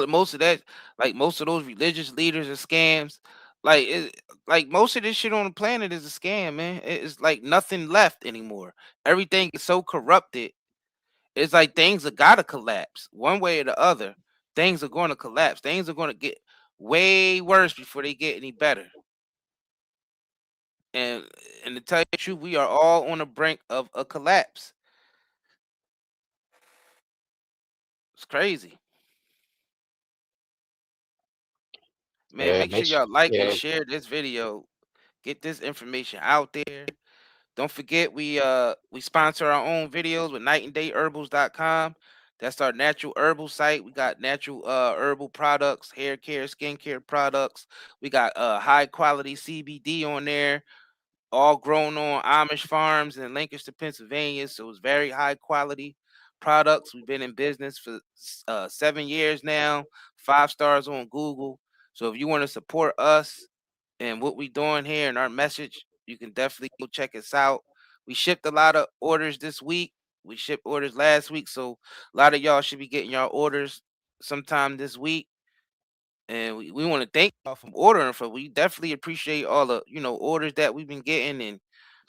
most of that, like most of those religious leaders are scams. Like like most of this shit on the planet is a scam, man. It's like nothing left anymore. Everything is so corrupted. It's like things are gotta collapse one way or the other. Things are going to collapse. Things are going to get way worse before they get any better. And and to tell you the truth, we are all on the brink of a collapse. It's crazy. Man, Yeah, make sure y'all like and yeah. share this video. Get this information out there. Don't forget we sponsor our own videos with nightandayherbals.com. That's our natural herbal site. We got natural herbal products, hair care, skincare products. We got high quality CBD on there. all grown on Amish farms in Lancaster, Pennsylvania. So it's very high quality products. We've been in business for 7 years now, 5 stars on Google. So if you want to support us and what we doing here and our message, you can definitely go check us out. We shipped a lot of orders this week. We shipped orders last week, so a lot of y'all should be getting y'all orders sometime this week. And we want to thank y'all for ordering. For we definitely appreciate all the orders that we've been getting, and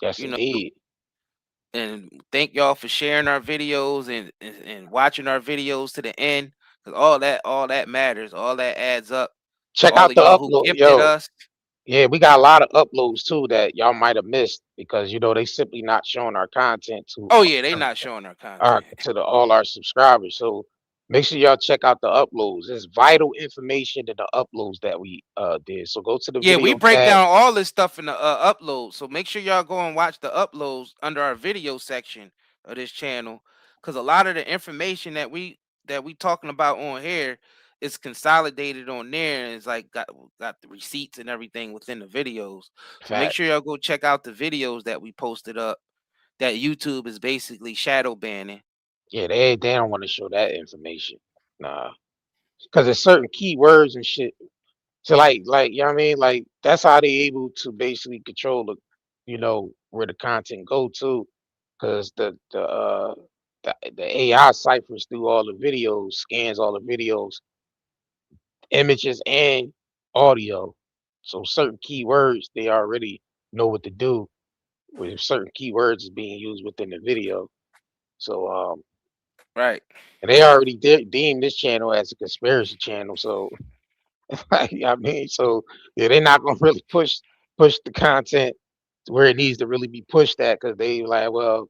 Yes, you know indeed. and thank y'all for sharing our videos and watching our videos to the end, because all that matters, all that adds up to Check all out of the y'all who upload, gifted yo. us. Yeah, we got a lot of uploads too that y'all might have missed because they simply not showing our content to Oh yeah, they not showing our our content. all our subscribers. So make sure y'all check out the uploads. There's vital information in the uploads that we did. So go to the Yeah, we video break tab. down all this stuff in the upload. So make sure y'all go and watch the uploads under our video section of this channel, because a lot of the information that we talking about on here is consolidated on there, and it's like got the receipts and everything within the videos. So make sure Facts. y'all go check out the videos that we posted up that YouTube is basically shadow banning. Yeah, they don't want to show that information. Nah, because there's certain keywords and shit. So you know what I mean? Like that's how they able to basically control where the content go to, because the AI ciphers through all the videos, scans all the videos, images and audio. So certain keywords they already know what to do with certain keywords is being used within the video. So Right. and they already deemed this channel as a conspiracy channel. So I mean, so yeah, they're not gonna really push the content to where it needs to really be pushed at, because they like, well,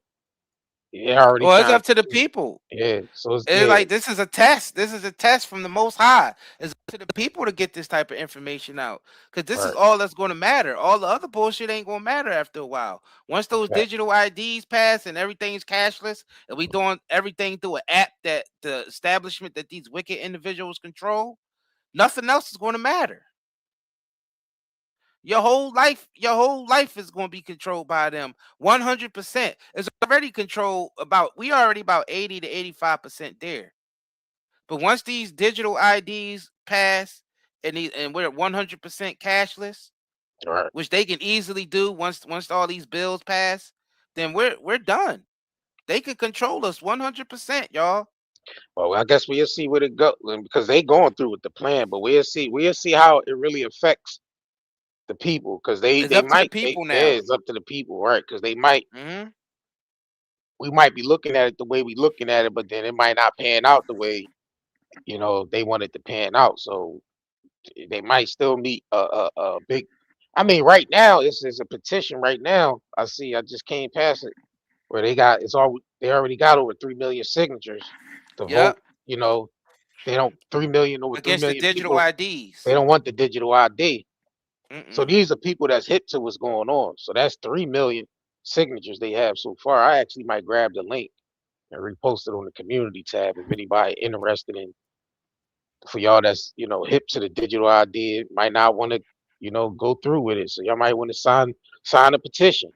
they're already Well, it's trying up to to the see. people. Yeah, so it's It's yeah, like this is a test. This is a test from the Most High. It's up to the people to get this type of information out, because this is right, all that's going to matter. All the other bullshit ain't going to matter after a while. Once those right, digital IDs pass and everything's cashless, and we doing everything through an app that the establishment that these wicked individuals control, nothing else is going to matter. Your whole life is going to be controlled by them 100%. It's already controlled we already about 80 to 85% there. But once these digital IDs pass and we're 100% cashless, right. which they can easily do once all these bills pass, then we're done. They can control us 100%, y'all. Well, I guess we'll see what it go, because they going through with the plan, but we'll see how it really affects the people, because they It's they up to the might people yeah, now. it's up to the people, right? Because they might Hmm. we might be looking at it the way we looking at it, but then it might not pan out the way they want it to pan out. So they might still meet a big. I mean, right now it's a petition. Right now, I just came past it where they already got over 3 million signatures to Yep. vote. You know, they don't 3 million over three Against the million digital people. They IDs. don't want the digital ID. So Mm-mm. these are people that's hip to what's going on. So that's 3 million signatures they have so far. I actually might grab the link and repost it on the community tab if anybody interested in, for y'all that's hip to the digital ID, might not want to go through with it, so y'all might want to sign a petition.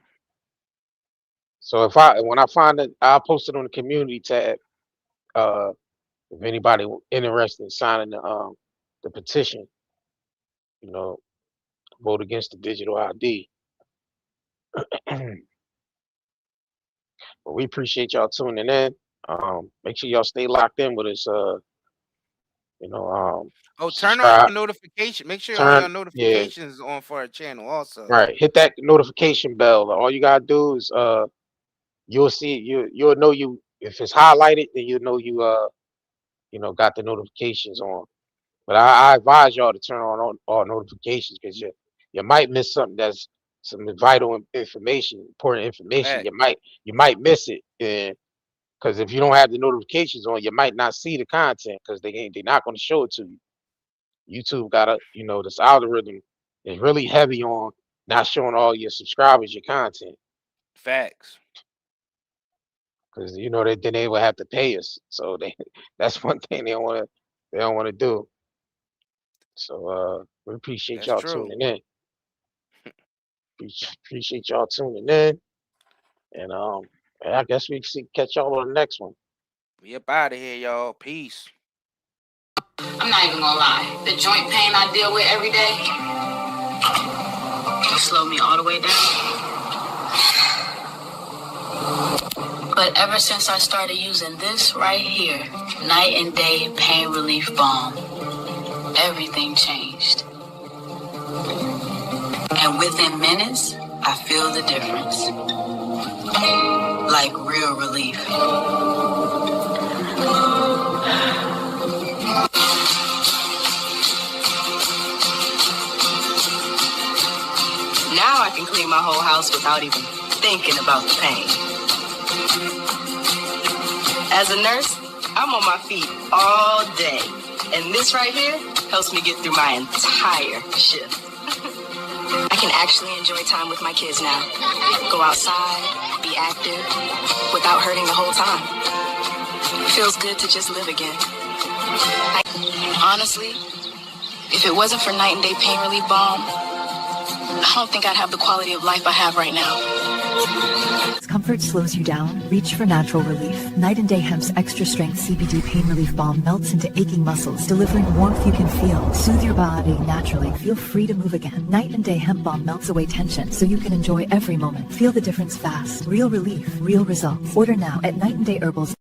So when I find it, I'll post it on the community tab. If anybody interested in signing the petition, you know vote against the digital ID. But we appreciate y'all tuning in. Make sure y'all stay locked in with us. You know Oh, turn on subscribe, your notification. Make sure all turn your yeah, notifications is on for our channel also. right, hit that notification bell. All you gotta do is you'll see you'll know if it's highlighted, then you'll know got the notifications on. But I advise y'all to turn on all notifications, because you might miss something that's some vital information, important information. Fact. You might miss it, and because if you don't have the notifications on, you might not see the content, because they're not going to show it to you. YouTube got this algorithm is really heavy on not showing all your subscribers your content, Facts. because then they will have to pay us. So that's one thing they don't want to do. So we appreciate That's y'all true. tuning in. Appreciate y'all tuning in. And I guess we catch y'all on the next one. We up out of here, y'all. Peace. I'm not even gonna lie. The joint pain I deal with every day will slow me all the way down. But ever since I started using this right here, Night and Day Pain Relief Balm, everything changed. And within minutes, I feel the difference. Like real relief. Now I can clean my whole house without even thinking about the pain. As a nurse, I'm on my feet all day. And this right here helps me get through my entire shift. I can actually enjoy time with my kids now. Go outside, be active, without hurting the whole time. Feels good to just live again. Honestly, if it wasn't for Night and Day Pain Relief Balm, I don't think I'd have the quality of life I have right now. Comfort slows you down. Reach for natural relief. Night and Day Hemp's extra strength CBD pain relief balm melts into aching muscles, delivering warmth you can feel. Soothe your body naturally. Feel free to move again. Night and Day Hemp balm melts away tension so you can enjoy every moment. Feel the difference fast. Real relief, real results. Order now at Night and Day Herbals.